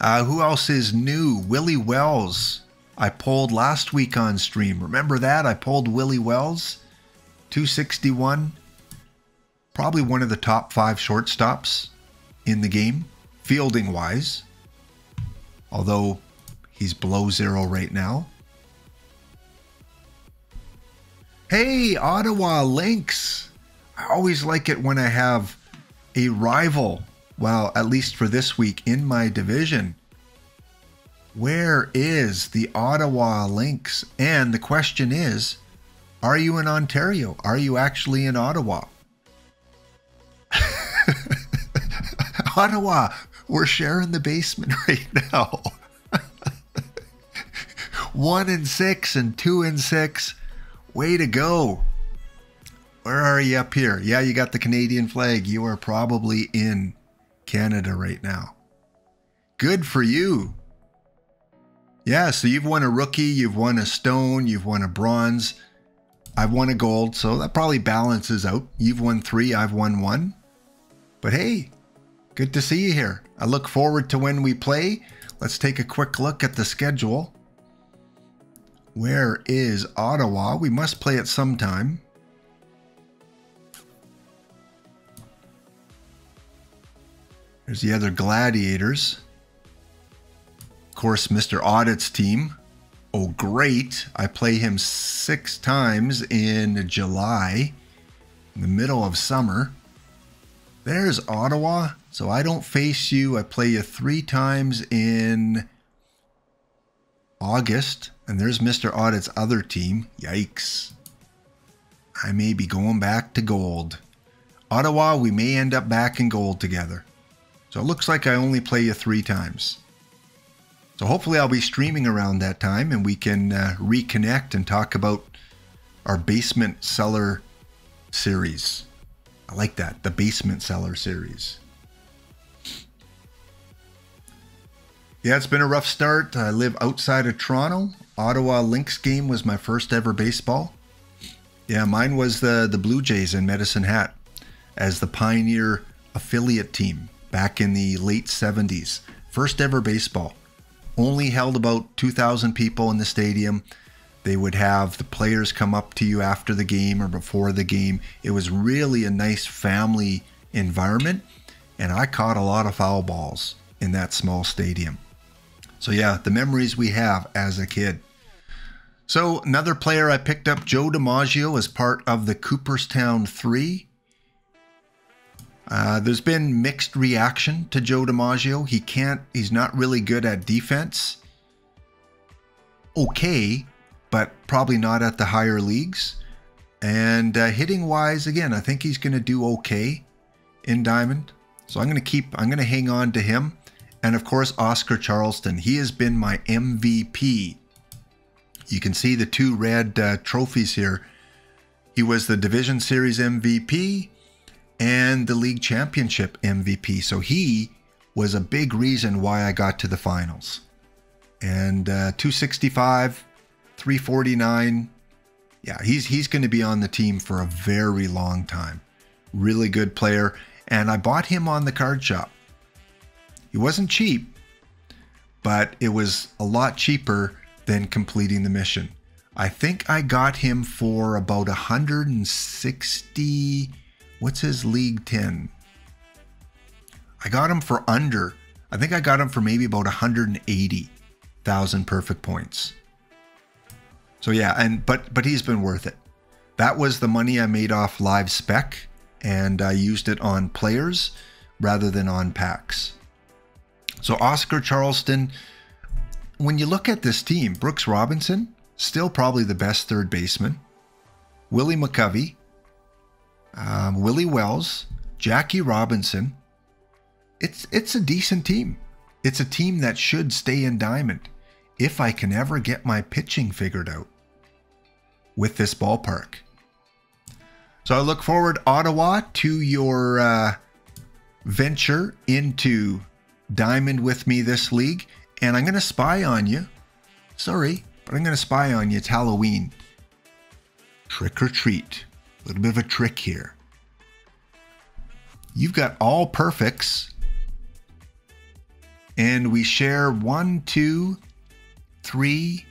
Who else is new? Willie Wells. I pulled last week on stream. Remember that? I pulled Willie Wells. 261. Probably one of the top 5 shortstops in the game, fielding-wise. Although he's below 0 right now. Hey, Ottawa Lynx. I always like it when I have a rival, well, at least for this week, in my division. Where is the Ottawa Lynx? And the question is, are you in Ontario? Are you actually in Ottawa? Ottawa, we're sharing the basement right now. 1-6 and 2-6. Way to go. Where are you up here? Yeah, you got the Canadian flag. You are probably in Canada right now. Good for you. Yeah, so you've won a rookie, you've won a stone, you've won a bronze. I've won a gold, so that probably balances out. You've won 3, I've won 1. But hey, good to see you here. I look forward to when we play. Let's take a quick look at the schedule. Where is Ottawa? We must play it sometime. There's the other Gladiators. Of course, Mr. Audit's team. Oh, great. I play him 6 times in July, in the middle of summer. There's Ottawa. So I don't face you. I play you 3 times in August. And there's Mr. Audit's other team. Yikes. I may be going back to gold. Ottawa, we may end up back in gold together. So it looks like I only play you 3 times. So hopefully I'll be streaming around that time and we can reconnect and talk about our Basement Cellar series. I like that, the Basement Cellar series. Yeah, it's been a rough start. I live outside of Toronto. Ottawa Lynx game was my first ever baseball. Yeah, mine was the Blue Jays in Medicine Hat as the Pioneer affiliate team back in the late 70s. First ever baseball. Only held about 2,000 people in the stadium. They would have the players come up to you after the game or before the game. It was really a nice family environment, and I caught a lot of foul balls in that small stadium. So yeah, the memories we have as a kid. So another player I picked up, Joe DiMaggio, as part of the Cooperstown 3. There's been mixed reaction to Joe DiMaggio. He's not really good at defense. Okay, but probably not at the higher leagues. And hitting wise, again, I think he's going to do okay in Diamond. So I'm going to hang on to him. And of course, Oscar Charleston. He has been my MVP. You can see the two red trophies here. He was the Division Series MVP and the League Championship MVP. So he was a big reason why I got to the finals. And 265, 349. Yeah, he's going to be on the team for a very long time. Really good player. And I bought him on the card shop. He wasn't cheap, but it was a lot cheaper than completing the mission. I think I got him for about 160. What's his League 10? I got him for under. I think I got him for maybe about 180,000 perfect points. So yeah, but he's been worth it. That was the money I made off live spec, and I used it on players rather than on packs. So Oscar Charleston, when you look at this team, Brooks Robinson, still probably the best third baseman. Willie McCovey, Willie Wells, Jackie Robinson. It's a decent team. It's a team that should stay in Diamond if I can ever get my pitching figured out with this ballpark. So I look forward, Ottawa, to your venture into Diamond with me this league, and I'm going to spy on you. Sorry, but I'm going to spy on you. It's Halloween. Trick or treat. A little bit of a trick here. You've got all perfects, and we share 1, 2, 3,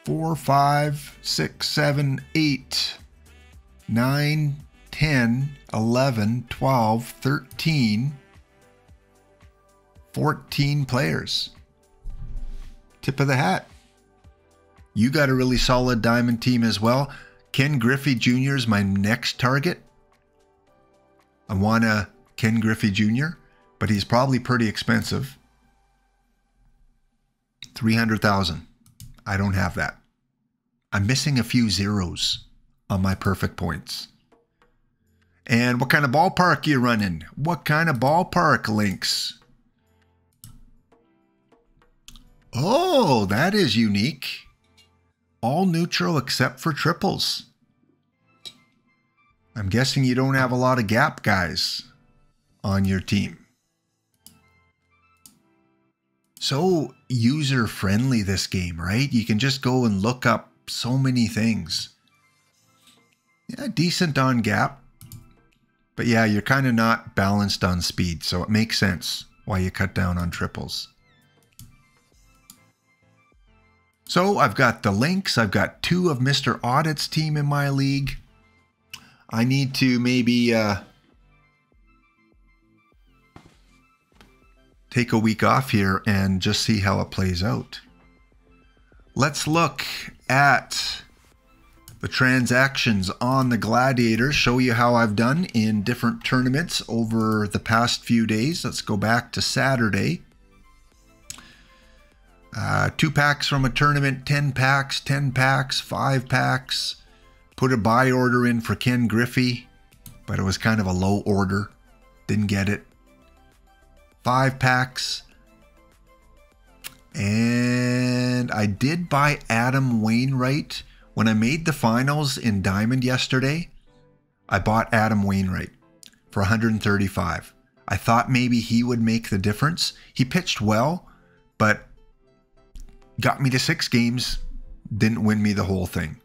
4, 5, 6, 7, 8, 9, 10, 11, 12, 13, 14 players. Tip of the hat. You got a really solid Diamond team as well. Ken Griffey Jr. is my next target. I want a Ken Griffey Jr., but he's probably pretty expensive. 300,000. I don't have that. I'm missing a few zeros on my perfect points. And what kind of ballpark you running? What kind of ballpark, Links? Oh, that is unique. All neutral except for triples. I'm guessing you don't have a lot of gap guys on your team. So user-friendly, this game, right? You can just go and look up so many things. Yeah, decent on gap. But yeah, you're kind of not balanced on speed, so it makes sense why you cut down on triples. So I've got the Lynx. I've got 2 of Mr. Audit's team in my league. I need to maybe take a week off here and just see how it plays out. Let's look at the transactions on the Gladiators, show you how I've done in different tournaments over the past few days. Let's go back to Saturday. 2 packs from a tournament, 10 packs, 10 packs, 5 packs. Put a buy order in for Ken Griffey, but it was kind of a low order. Didn't get it. 5 packs. And I did buy Adam Wainwright. When I made the finals in Diamond yesterday, I bought Adam Wainwright for 135. I thought maybe he would make the difference. He pitched well, but got me to 6 games, didn't win me the whole thing.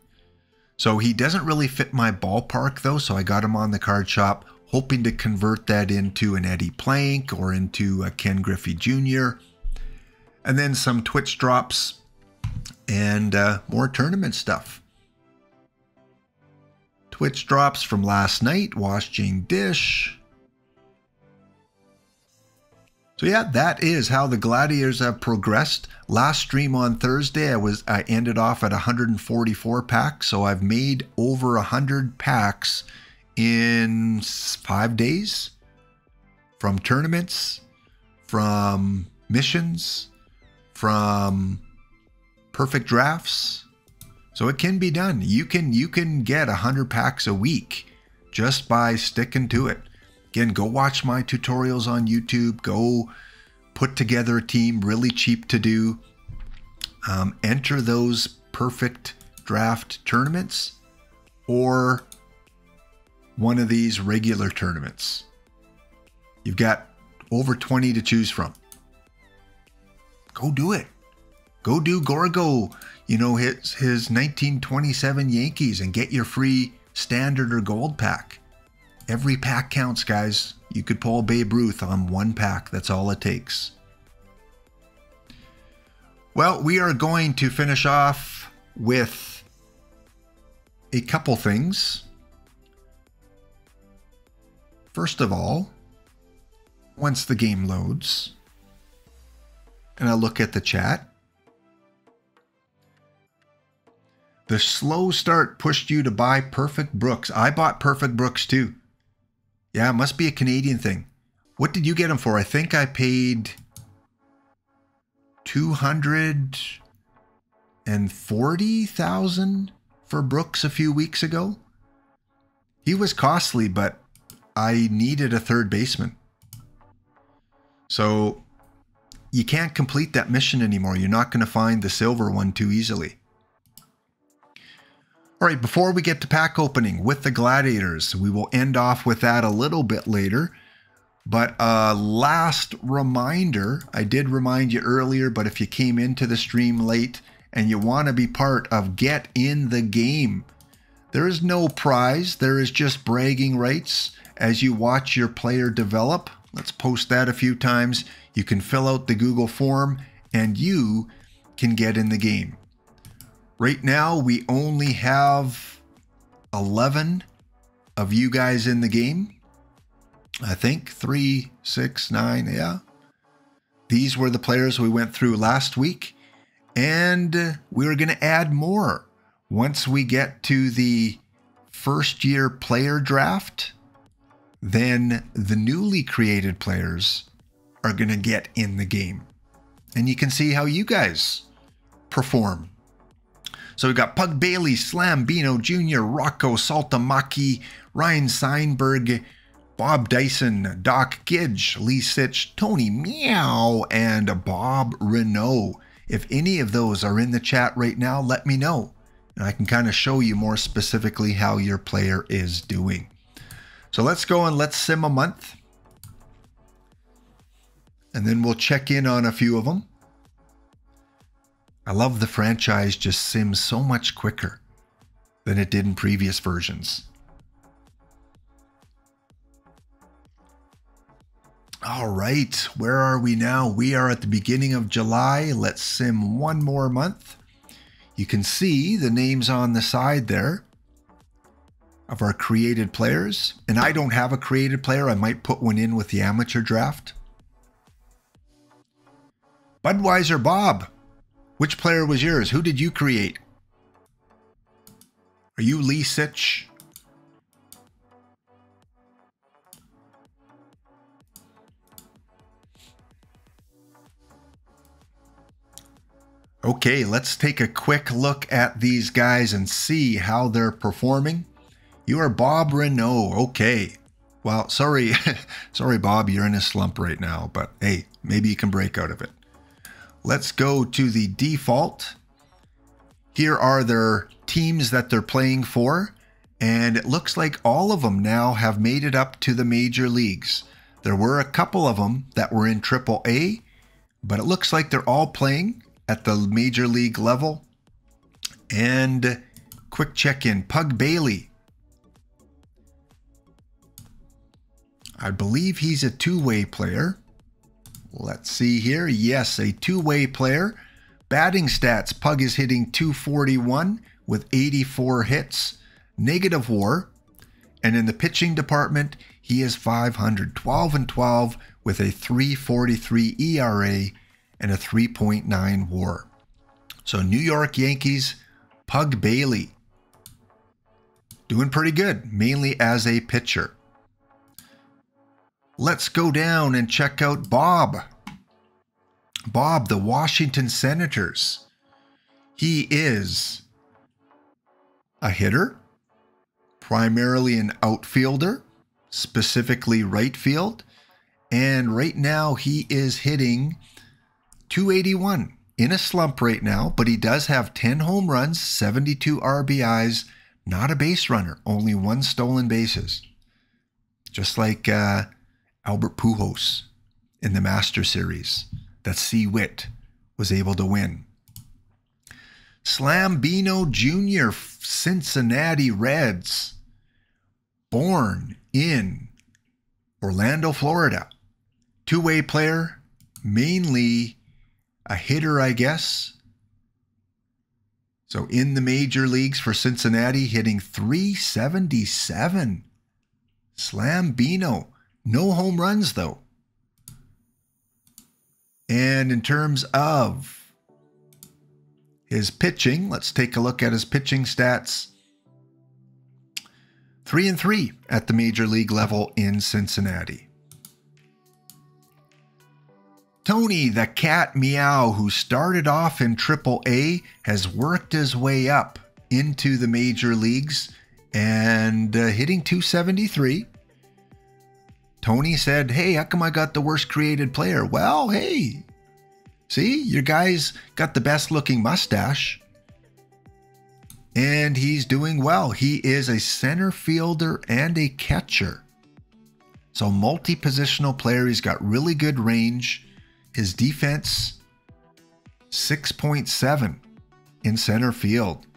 So he doesn't really fit my ballpark though, so I got him on the card shop, hoping to convert that into an Eddie Plank or into a Ken Griffey Jr. And then some Twitch drops and more tournament stuff. Twitch drops from last night, washing dish. So yeah, that is how the Gladiators have progressed. Last stream on Thursday, I ended off at 144 packs, so I've made over 100 packs in 5 days. From tournaments, from missions, from perfect drafts. So it can be done. You can get 100 packs a week just by sticking to it. Again, go watch my tutorials on YouTube. Go put together a team, really cheap to do. Enter those perfect draft tournaments or one of these regular tournaments. You've got over 20 to choose from. Go do it. Go do Gorgo, you know, his 1927 Yankees and get your free standard or gold pack. Every pack counts, guys. You could pull Babe Ruth on 1 pack. That's all it takes. Well, we are going to finish off with a couple things. First of all, once the game loads, and I look at the chat, the slow start pushed you to buy Perfect Brooks. I bought Perfect Brooks too. Yeah, it must be a Canadian thing. What did you get him for? I think I paid $240,000 for Brooks a few weeks ago. He was costly, but I needed a third baseman. So you can't complete that mission anymore. You're not going to find the silver one too easily. All right, before we get to pack opening with the Gladiators, we will end off with that a little bit later. But last reminder, I did remind you earlier, but if you came into the stream late and you want to be part of Get in the Game, there is no prize. There is just bragging rights as you watch your player develop. Let's post that a few times. You can fill out the Google form and you can get in the game. Right now, we only have 11 of you guys in the game. I think 3, 6, 9, yeah. These were the players we went through last week. And we're going to add more once we get to the first year player draft. Then the newly created players are going to get in the game. And you can see how you guys perform. So we've got Pug Bailey, Slam Bino Jr., Rocco Saltamaki, Ryan Seinberg, Bob Dyson, Doc Gidge, Lee Sitch, Tony Meow, and Bob Renault. If any of those are in the chat right now, let me know. And I can kind of show you more specifically how your player is doing. So let's go and let's sim a month. And then we'll check in on a few of them. I love the franchise just sims so much quicker than it did in previous versions. All right, where are we now? We are at the beginning of July. Let's sim one more month. You can see the names on the side there of our created players. And I don't have a created player. I might put one in with the amateur draft. Budweiser Bob. Which player was yours? Who did you create? Are you Lee Sitch? Okay, let's take a quick look at these guys and see how they're performing. You are Bob Renault. Okay. Well, sorry. Sorry, Bob, you're in a slump right now, but hey, maybe you can break out of it. Let's go to the default. Here are their teams that they're playing for, and it looks like all of them now have made it up to the major leagues. There were a couple of them that were in AAA, but it looks like they're all playing at the major league level. And quick check-in, Pug Bailey. I believe he's a two-way player. Let's see here. Yes, a two-way player. Batting stats, Pug is hitting .241 with 84 hits, negative WAR. And in the pitching department, he is .500, 12-12 with a .343 ERA and a 3.9 WAR. So New York Yankees, Pug Bailey, doing pretty good, mainly as a pitcher. Let's go down and check out Bob. Bob, the Washington Senators. He is a hitter, primarily an outfielder, specifically right field. And right now he is hitting .281. In a slump right now, but he does have 10 home runs, 72 RBIs, not a base runner, only 1 stolen bases. Just like Albert Pujols in the Master Series that C-Witt was able to win. Slambino Jr., Cincinnati Reds, born in Orlando, Florida. Two-way player, mainly a hitter, I guess. So in the major leagues for Cincinnati, hitting .377. Slambino. No home runs, though. And in terms of his pitching, let's take a look at his pitching stats. 3-3 at the major league level in Cincinnati. Tony the Cat Meow, who started off in AAA, has worked his way up into the major leagues and hitting .273. Tony said, hey, how come I got the worst created player? Well, hey, see, your guy's got the best looking mustache. And he's doing well. He is a center fielder and a catcher. So multi-positional player. He's got really good range. His defense, 6.7 in center field.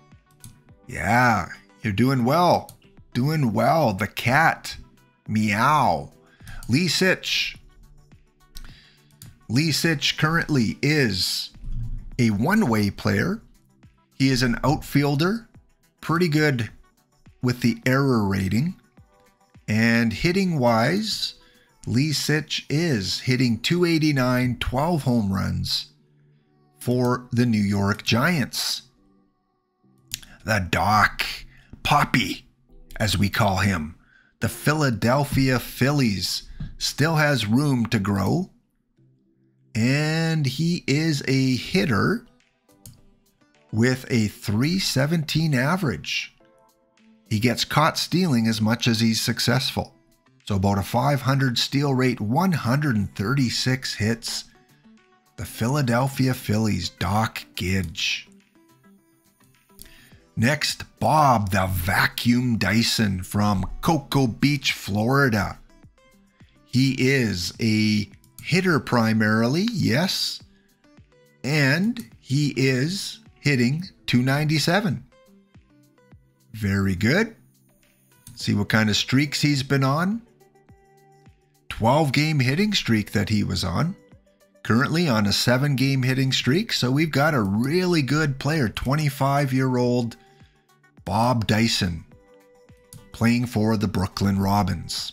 Yeah, you're doing well. Doing well. The Cat Meow. Lee Sitch. Lee Sitch currently is a one-way player. He is an outfielder, pretty good with the error rating. And hitting-wise, Lee Sitch is hitting .289, 12 home runs for the New York Giants. The Doc, Poppy, as we call him, the Philadelphia Phillies, still has room to grow. And he is a hitter with a .317 average. He gets caught stealing as much as he's successful. So about a .500 steal rate, 136 hits. The Philadelphia Phillies, Doc Gidge. Next, Bob the Vacuum Dyson from Cocoa Beach, Florida. He is a hitter primarily, yes. And he is hitting .297. Very good. See what kind of streaks he's been on. 12-game hitting streak that he was on. Currently on a 7-game hitting streak. So we've got a really good player, 25-year-old Bob Dyson, playing for the Brooklyn Robins.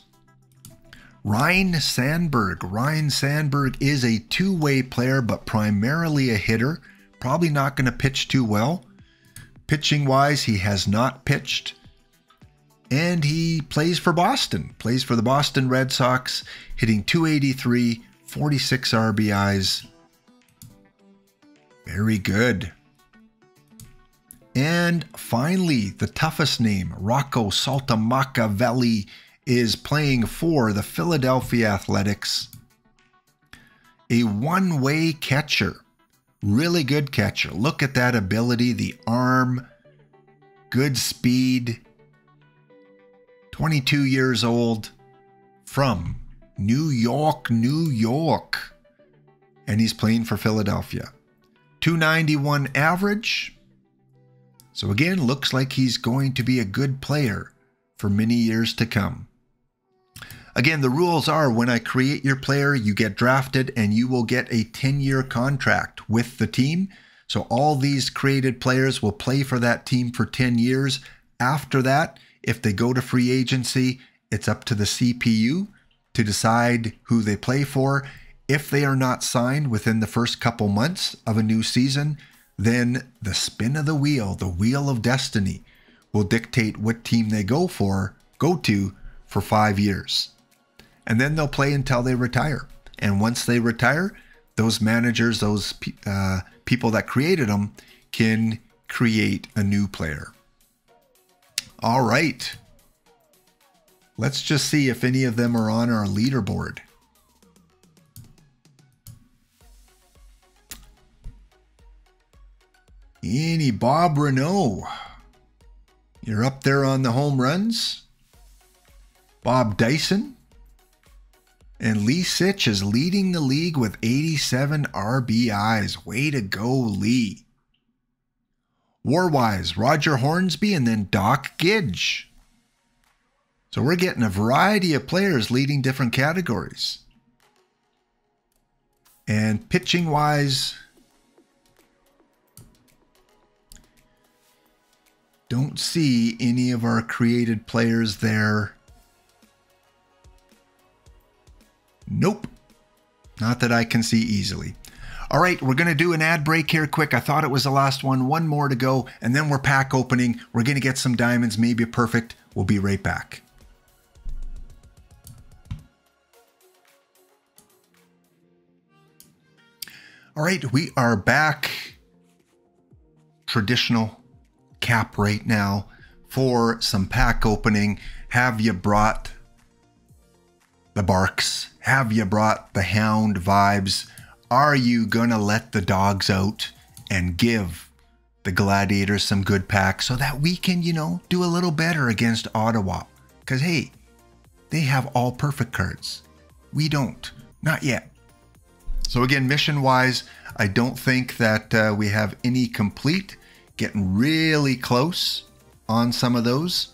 Ryan Sandberg. Ryan Sandberg is a two-way player, but primarily a hitter. Probably not going to pitch too well. Pitching-wise, he has not pitched. And he plays for Boston. Plays for the Boston Red Sox, hitting .283, 46 RBIs. Very good. And finally, the toughest name, Rocco Saltamacavelli, is playing for the Philadelphia Athletics. A one-way catcher. Really good catcher. Look at that ability, the arm, good speed. 22 years old, from New York, New York. And he's playing for Philadelphia. 291 average. So again, looks like he's going to be a good player for many years to come. Again, the rules are when I create your player, you get drafted and you will get a 10-year contract with the team. So all these created players will play for that team for 10 years. After that, if they go to free agency, it's up to the CPU to decide who they play for. If they are not signed within the first couple months of a new season, then the spin of the wheel of destiny, will dictate what team they go to for 5 years. And then they'll play until they retire. And once they retire, those managers, those people that created them, can create a new player. All right. Let's just see if any of them are on our leaderboard. Any Bob Renault. You're up there on the home runs. Bob Dyson. And Lee Sitch is leading the league with 87 RBIs. Way to go, Lee. Warwise, Roger Hornsby, and then Doc Gidge. So we're getting a variety of players leading different categories. And pitching-wise, don't see any of our created players there. Nope. Not that I can see easily. All right, we're going to do an ad break here quick. I thought it was the last one. One more to go, and then we're pack opening. We're going to get some diamonds, maybe perfect. We'll be right back. All right, we are back. Traditional cap right now for some pack opening. Have you brought the barks? Have you brought the hound vibes? Are you gonna let the dogs out and give the gladiators some good packs so that we can, you know, do a little better against Ottawa? Because hey, they have all perfect cards. We don't, not yet. So again, mission wise, I don't think that we have any complete. Getting really close on some of those.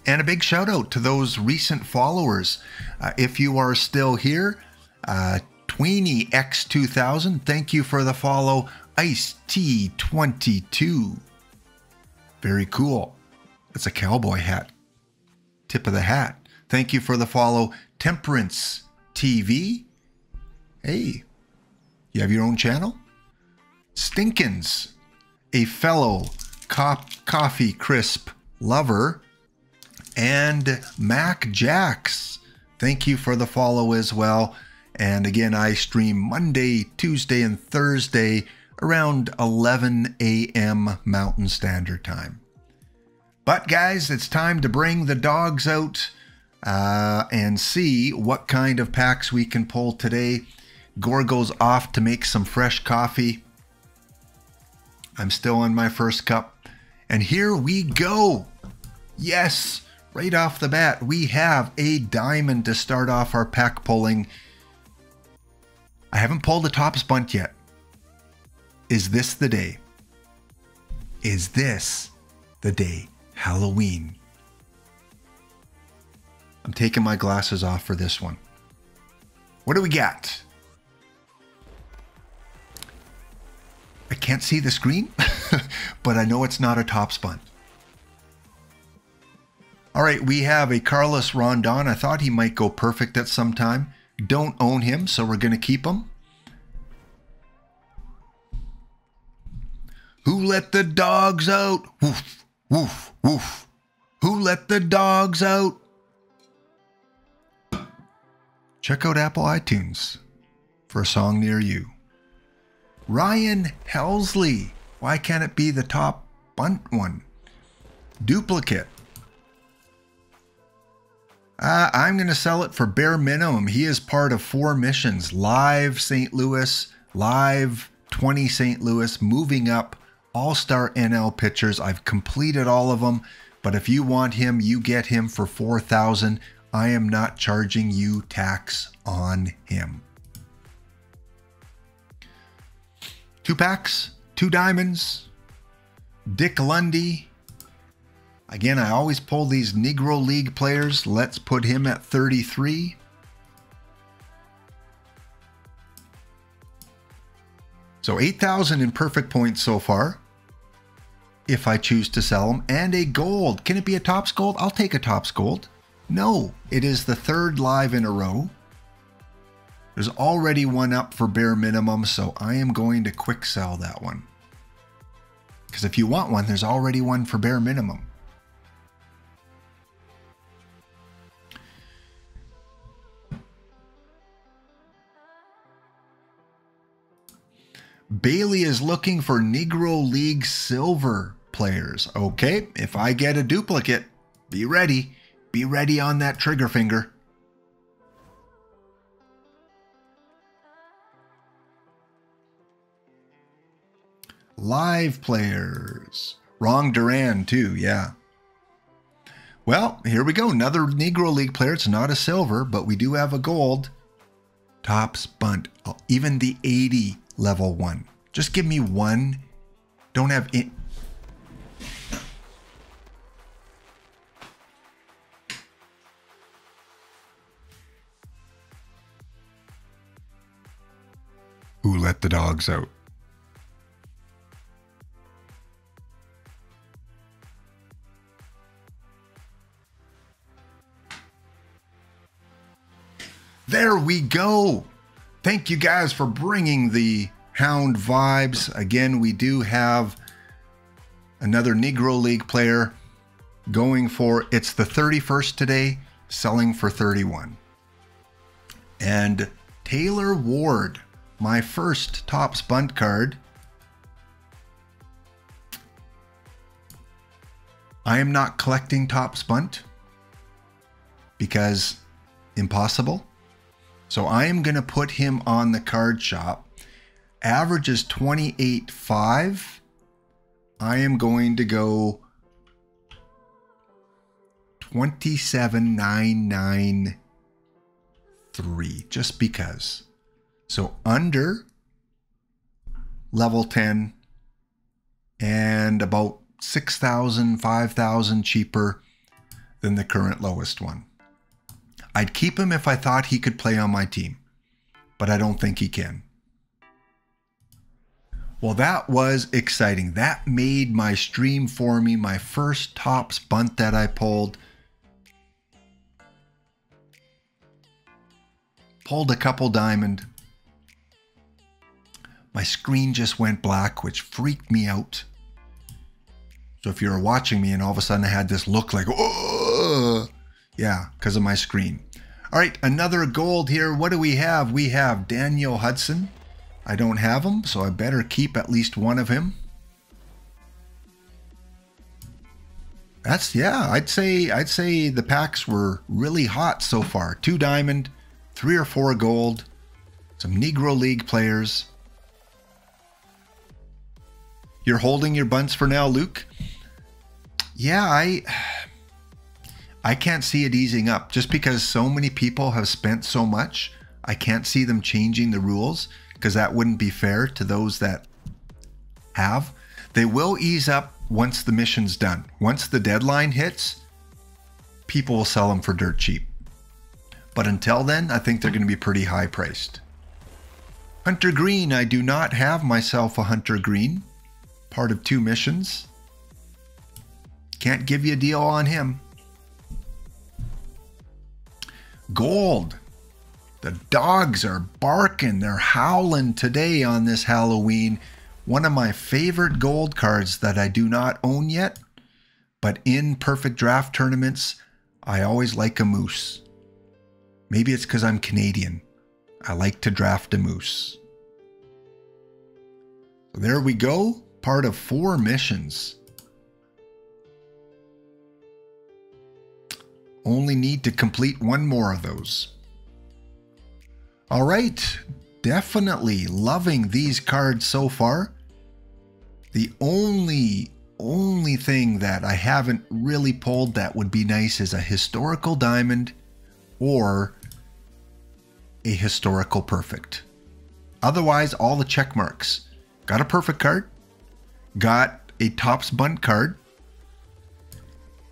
And a big shout out to those recent followers. If you are still here, Tweeny X2000, thank you for the follow. Ice T22, very cool. It's a cowboy hat. Tip of the hat. Thank you for the follow. Temperance TV. Hey, you have your own channel? Stinkins, a fellow coffee crisp lover. And Mac Jax, thank you for the follow as well. And again, I stream Monday, Tuesday, and Thursday around 11 a.m. Mountain Standard Time. But guys, it's time to bring the dogs out and see what kind of packs we can pull today. Gorgo's off to make some fresh coffee. I'm still on my first cup. And here we go. Yes, right off the bat, we have a diamond to start off our pack pulling. I haven't pulled a Tops Bunt yet. Is this the day? Is this the day? Halloween. I'm taking my glasses off for this one. What do we got? I can't see the screen, but I know it's not a Tops Bunt. All right, we have a Carlos Rondon. I thought he might go perfect at some time. Don't own him, so we're going to keep him. Who let the dogs out? Woof, woof, woof. Who let the dogs out? Check out Apple iTunes for a song near you. Ryan Helsley. Why can't it be the top Bunt one? Duplicate. I'm going to sell it for bare minimum. He is part of 4 missions. Live St. Louis, Live 20 St. Louis, moving up, All-Star NL pitchers. I've completed all of them, but if you want him, you get him for $4,000. I am not charging you tax on him. 2 packs, 2 diamonds, Dick Lundy. Again, I always pull these Negro League players. Let's put him at 33. So 8,000 in perfect points so far, if I choose to sell them. And a gold. Can it be a Topps gold? I'll take a Topps gold. No, it is the 3rd live in a row. There's already one up for bare minimum, so I am going to quick sell that one. Because if you want one, there's already one for bare minimum. Bailey is looking for Negro League silver players. Okay, if I get a duplicate, be ready. Be ready on that trigger finger. Live players. Wrong Duran too, yeah. Well, here we go. Another Negro League player. It's not a silver, but we do have a gold. Topps Bunt. Even the 80 level 1. Just give me one. Don't have it. Who let the dogs out? There we go. Thank you guys for bringing the Hound vibes. Again, we do have another Negro League player going for, it's the 31st today, selling for 31. And Taylor Ward, my first Topps Bunt card. I am not collecting Topps Bunt because impossible. So I am going to put him on the card shop. Average is 28.5. I am going to go 27,993 just because. So under level 10 and about 6,000, 5,000 cheaper than the current lowest one. I'd keep him if I thought he could play on my team, but I don't think he can. Well, that was exciting. That made my stream for me, my first Topps Bunt that I pulled. Pulled a couple diamond. My screen just went black, which freaked me out. So if you were watching me and all of a sudden I had this look like, oh, yeah, because of my screen. All right, another gold here. What do we have? We have Daniel Hudson. I don't have him, so I better keep at least one of him. That's, yeah, I'd say the packs were really hot so far. 2 diamond, 3 or 4 gold, some Negro League players. You're holding your bunts for now, Luke? Yeah, I can't see it easing up just because so many people have spent so much. I can't see them changing the rules because that wouldn't be fair to those that have. They will ease up once the mission's done. Once the deadline hits, people will sell them for dirt cheap. But until then, I think they're going to be pretty high priced. Hunter Green, I do not have myself a Hunter Green. Part of 2 missions. Can't give you a deal on him. Gold. The dogs are barking. They're howling today on this Halloween. One of my favorite gold cards that I do not own yet, but in perfect draft tournaments, I always like a moose. Maybe it's because I'm Canadian. I like to draft a moose. So there we go. Part of 4 missions. Only need to complete 1 more of those. All right, definitely loving these cards so far. The only thing that I haven't really pulled that would be nice is a historical diamond or a historical perfect. Otherwise, all the check marks. Got a perfect card, got a Tops Bunt card,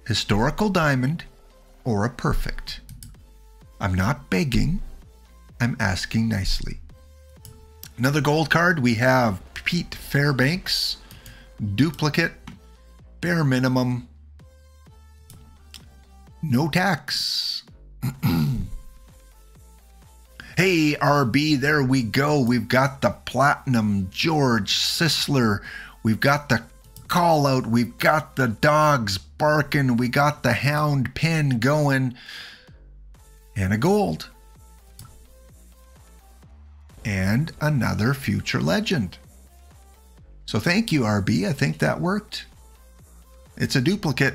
historical diamond, or a perfect. I'm not begging, I'm asking nicely. Another gold card, we have Pete Fairbanks, duplicate, bare minimum, no tax. Hey, RB, there we go. We've got the Platinum George Sisler. We've got the call out. We've got the dogs barking. We got the hound pin going. And a gold. And another future legend. So thank you, RB. I think that worked. It's a duplicate,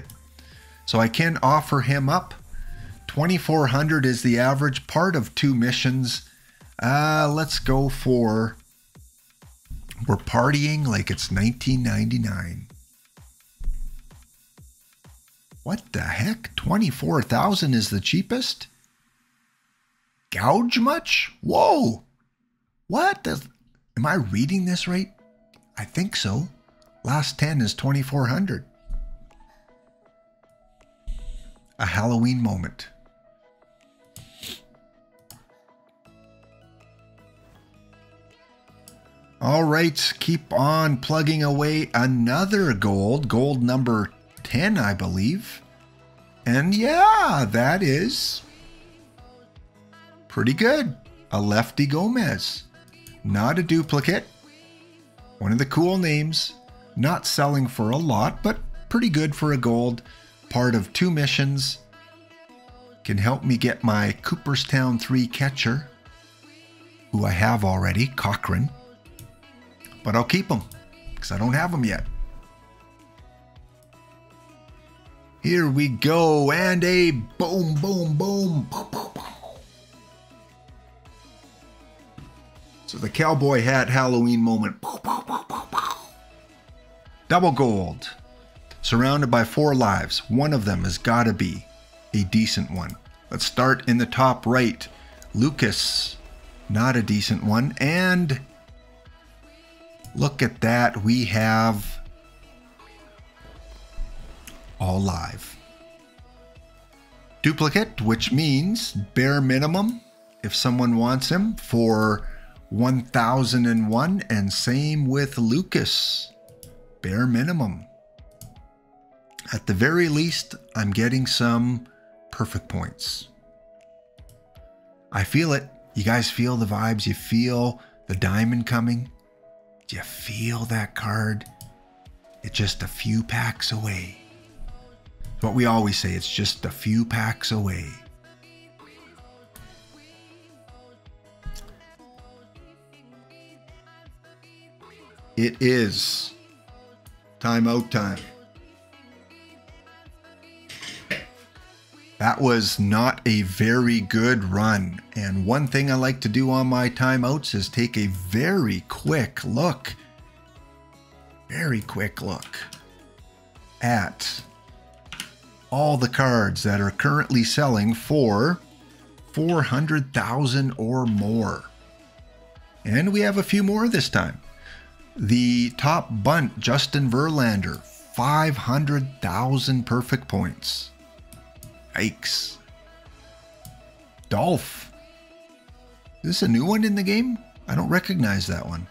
so I can offer him up. 2,400 is the average, part of 2 missions. Let's go for, we're partying like it's 1999. What the heck? 24,000 is the cheapest? Gouge much? Whoa! What? Am I reading this right? I think so. Last 10 is 2,400. A Halloween moment. All right, keep on plugging away. Another gold. Gold number 10, I believe. And yeah, that is pretty good. A Lefty Gomez. Not a duplicate. One of the cool names. Not selling for a lot, but pretty good for a gold. Part of 2 missions. Can help me get my Cooperstown 3 catcher, who I have already, Cochran. But I'll keep him, because I don't have him yet. Here we go, and a boom, boom, boom. So the cowboy hat Halloween moment. Double gold. Surrounded by 4 lives. One of them has got to be a decent one. Let's start in the top right. Lucas, not a decent one. And look at that. We have all live. Duplicate, which means bare minimum if someone wants him for 1001. And same with Lucas. Bare minimum. At the very least, I'm getting some perfect points. I feel it. You guys feel the vibes. You feel the diamond coming. Do you feel that card? It's just a few packs away. It's what we always say. It's just a few packs away. It is timeout time. That was not a very good run. And one thing I like to do on my timeouts is take a very quick look at all the cards that are currently selling for 400,000 or more. And we have a few more this time. The top bunt, Justin Verlander, 500,000 perfect points. S.A.X. Dolph. Is this a new one in the game? I don't recognize that one.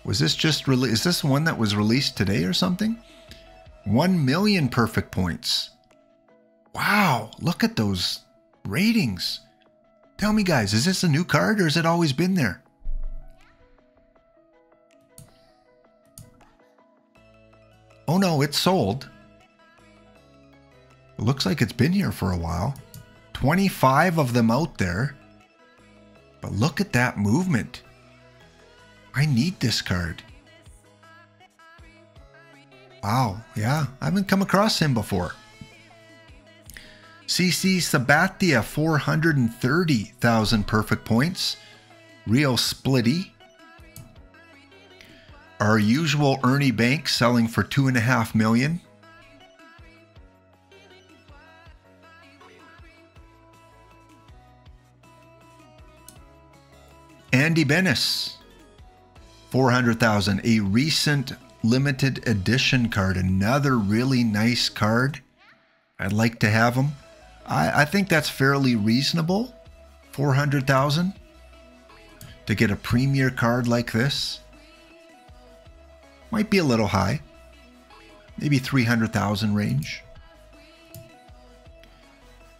Was this just released? Is this one that was released today or something? 1 million perfect points. Wow, look at those ratings. Tell me guys, is this a new card or has it always been there? Oh no, it's sold. It looks like it's been here for a while. 25 of them out there. But look at that movement. I need this card. Wow, yeah, I haven't come across him before. CC Sabathia, 430,000 perfect points. Real Splitty. Our usual Ernie Banks selling for 2.5 million. Andy Bennis, 400,000. A recent limited edition card. Another really nice card. I'd like to have him. I think that's fairly reasonable. 400,000 to get a premier card like this. Might be a little high. Maybe 300,000 range.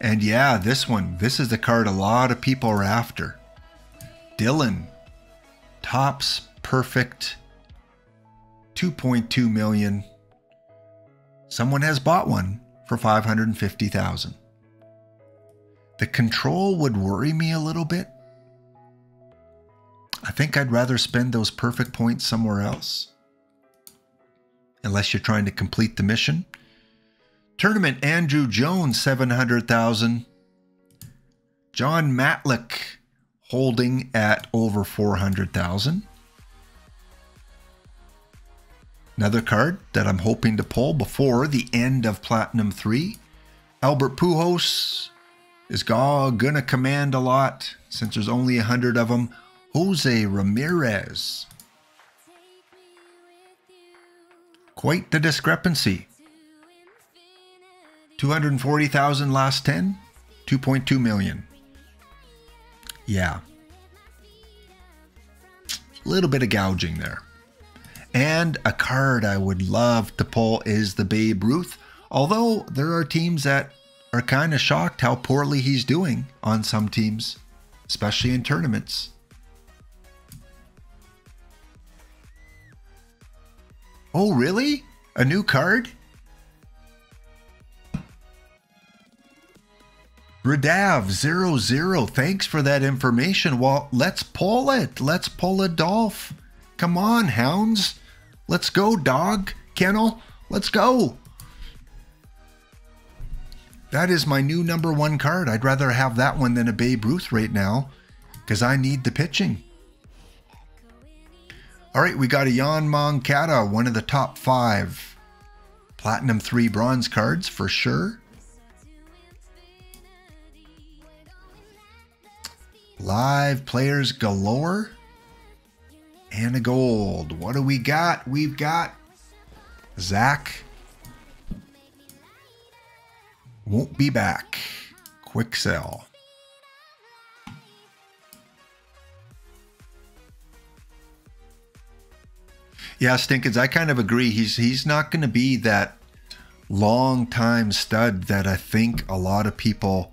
And yeah, this one. This is the card a lot of people are after. Dylan. Tops perfect. 2.2 million. Someone has bought one for 550,000. The control would worry me a little bit. I think I'd rather spend those perfect points somewhere else. Unless you're trying to complete the mission. Tournament Andrew Jones, 700,000. John Matlick holding at over 400,000. Another card that I'm hoping to pull before the end of Platinum 3. Albert Pujols is gonna command a lot since there's only 100 of them. Jose Ramirez. Quite the discrepancy. 240,000 last 10, 2.2 million. Yeah. A little bit of gouging there. And a card I would love to pull is the Babe Ruth. Although there are teams that are kind of shocked how poorly he's doing on some teams, especially in tournaments. Oh, really? A new card? Radav 00. Thanks for that information. Well, let's pull it. Let's pull a Dolph. Come on, hounds. Let's go, dog. Kennel, let's go. That is my new #1 card. I'd rather have that one than a Babe Ruth right now because I need the pitching. All right, we got a Jan Moncada, one of the top 5 Platinum 3 bronze cards for sure. Live players galore. And a gold. What do we got? We've got Zach. Won't be back. Quick sell. Yeah, Stinkins, I kind of agree. He's not going to be that long-time stud that I think a lot of people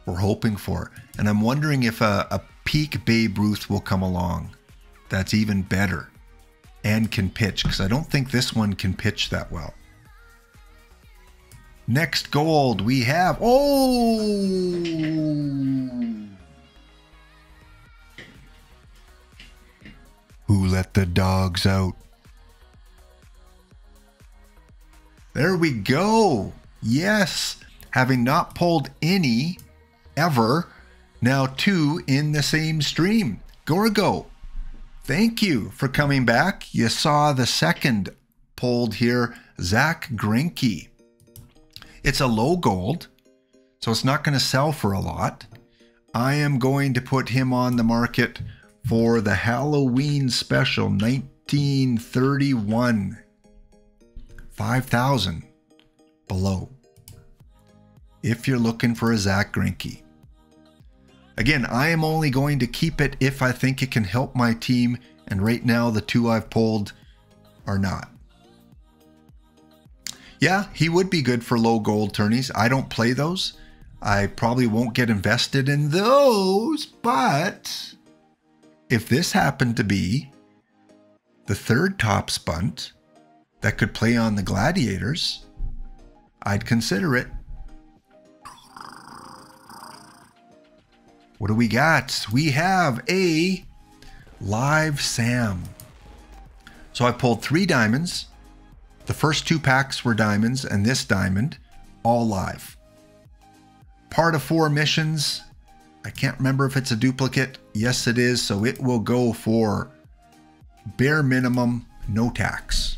were hoping for. And I'm wondering if a peak Babe Ruth will come along that's even better and can pitch, because I don't think this one can pitch that well. Next gold we have, oh! Who let the dogs out? There we go. Yes, having not pulled any ever, now 2 in the same stream. Gorgo, thank you for coming back. You saw the second pulled here, Zach Greinke. It's a low gold, so it's not going to sell for a lot. I am going to put him on the market for the Halloween special, 1931. 5,000 below. If you're looking for a Zach Greinke. Again, I am only going to keep it if I think it can help my team, and right now the 2 I've pulled are not. Yeah, he would be good for low gold tourneys. I don't play those. I probably won't get invested in those, but if this happened to be the 3rd Topps Bunt that could play on the Gladiators, I'd consider it. What do we got? We have a Live Sam. So I pulled 3 diamonds. The first 2 packs were diamonds, and this diamond, all live. Part of 4 missions. I can't remember if it's a duplicate. Yes, it is. So it will go for bare minimum, no tax.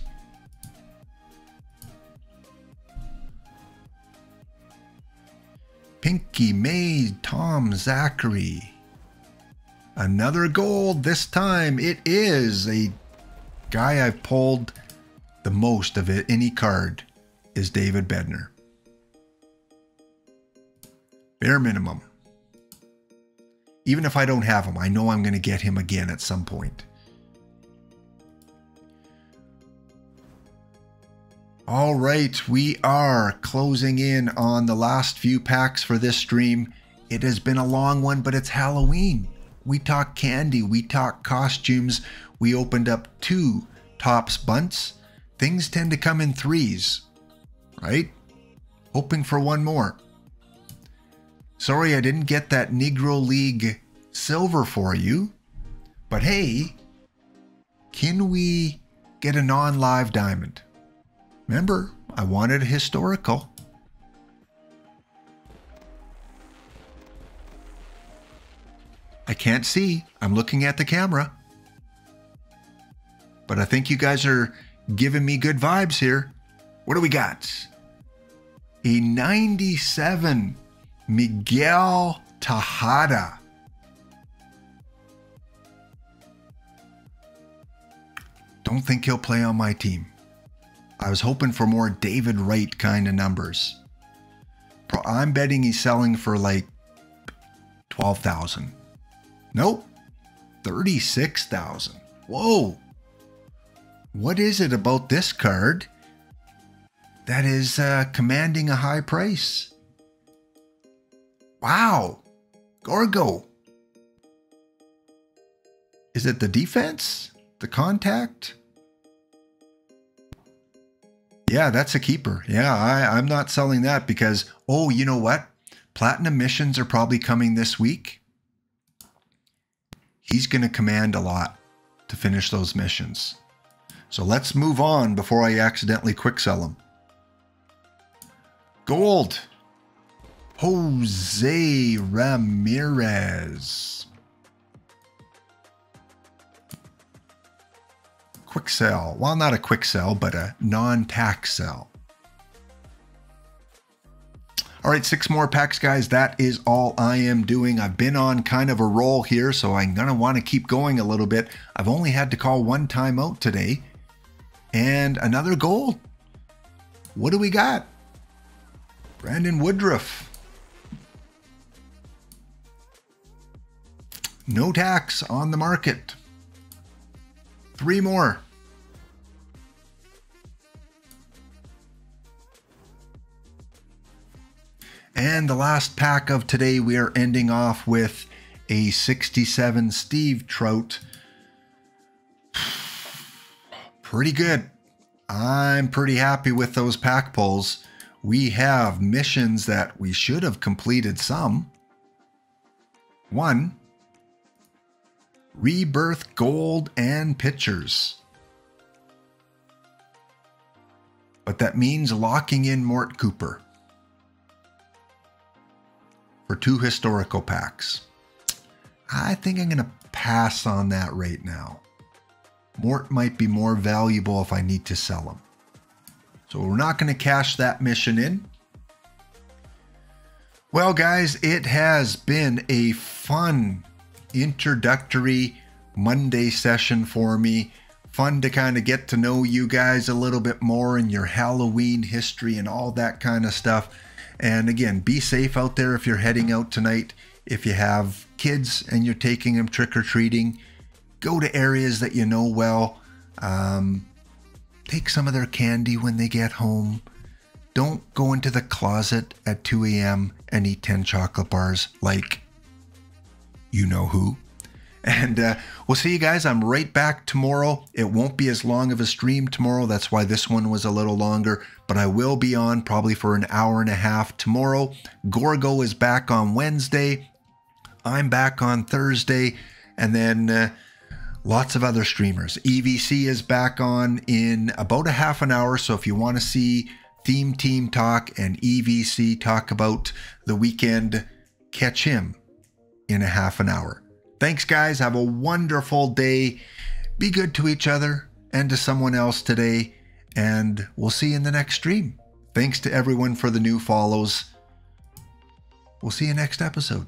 Pinky, May, Tom, Zachary. Another gold. This time it is a guy I've pulled the most of it. Any card is David Bednar. Bare minimum. Even if I don't have him, I know I'm going to get him again at some point. All right, we are closing in on the last few packs for this stream. It has been a long one, but it's Halloween. We talk candy, we talk costumes. We opened up 2 Topps bunts. Things tend to come in 3s, right? Hoping for one more. Sorry I didn't get that Negro League silver for you, but hey, can we get a non-live diamond? Remember, I wanted a historical. I can't see. I'm looking at the camera. But I think you guys are giving me good vibes here. What do we got? A 97 Miguel Tejada. Don't think he'll play on my team. I was hoping for more David Wright kind of numbers. I'm betting he's selling for like 12,000. Nope. 36,000. Whoa. What is it about this card that is commanding a high price? Wow. Gorgo. Is it the defense? The contact? Yeah, that's a keeper. Yeah, I'm not selling that because, oh, you know what? Platinum missions are probably coming this week. He's going to command a lot to finish those missions. So let's move on before I accidentally quick sell him. Gold. Jose Ramirez. Quick sell. Well, not a quick sell, but a non-tax sell. All right, 6 more packs, guys. That is all I am doing. I've been on kind of a roll here, so I'm going to want to keep going a little bit. I've only had to call 1 timeout today. And another gold. What do we got? Brandon Woodruff. No tax on the market. 3 more. And the last pack of today, we are ending off with a 67 Steve Trout. Pretty good. I'm pretty happy with those pack pulls. We have missions that we should have completed some. 1. Rebirth Gold and Pictures. But that means locking in Mort Cooper for 2 historical packs. I think I'm going to pass on that right now. Mort might be more valuable if I need to sell him. So we're not going to cash that mission in. Well, guys, it has been a fun introductory Monday session for me. Fun to kind of get to know you guys a little bit more in your Halloween history and all that kind of stuff. And again, be safe out there if you're heading out tonight. If you have kids and you're taking them trick-or-treating, go to areas that you know well. Take some of their candy when they get home. Don't go into the closet at 2 a.m. and eat 10 chocolate bars like you know who. And we'll see you guys. I'm right back tomorrow. It won't be as long of a stream tomorrow. That's why this one was a little longer. But I will be on probably for an hour and a half tomorrow. Gorgo is back on Wednesday. I'm back on Thursday. And then lots of other streamers. EVC is back on in about a half an hour. So if you want to see Theme Team talk and EVC talk about the weekend, catch him in a half an hour. Thanks, guys. Have a wonderful day. Be good to each other and to someone else today. And we'll see you in the next stream. Thanks to everyone for the new follows. We'll see you next episode.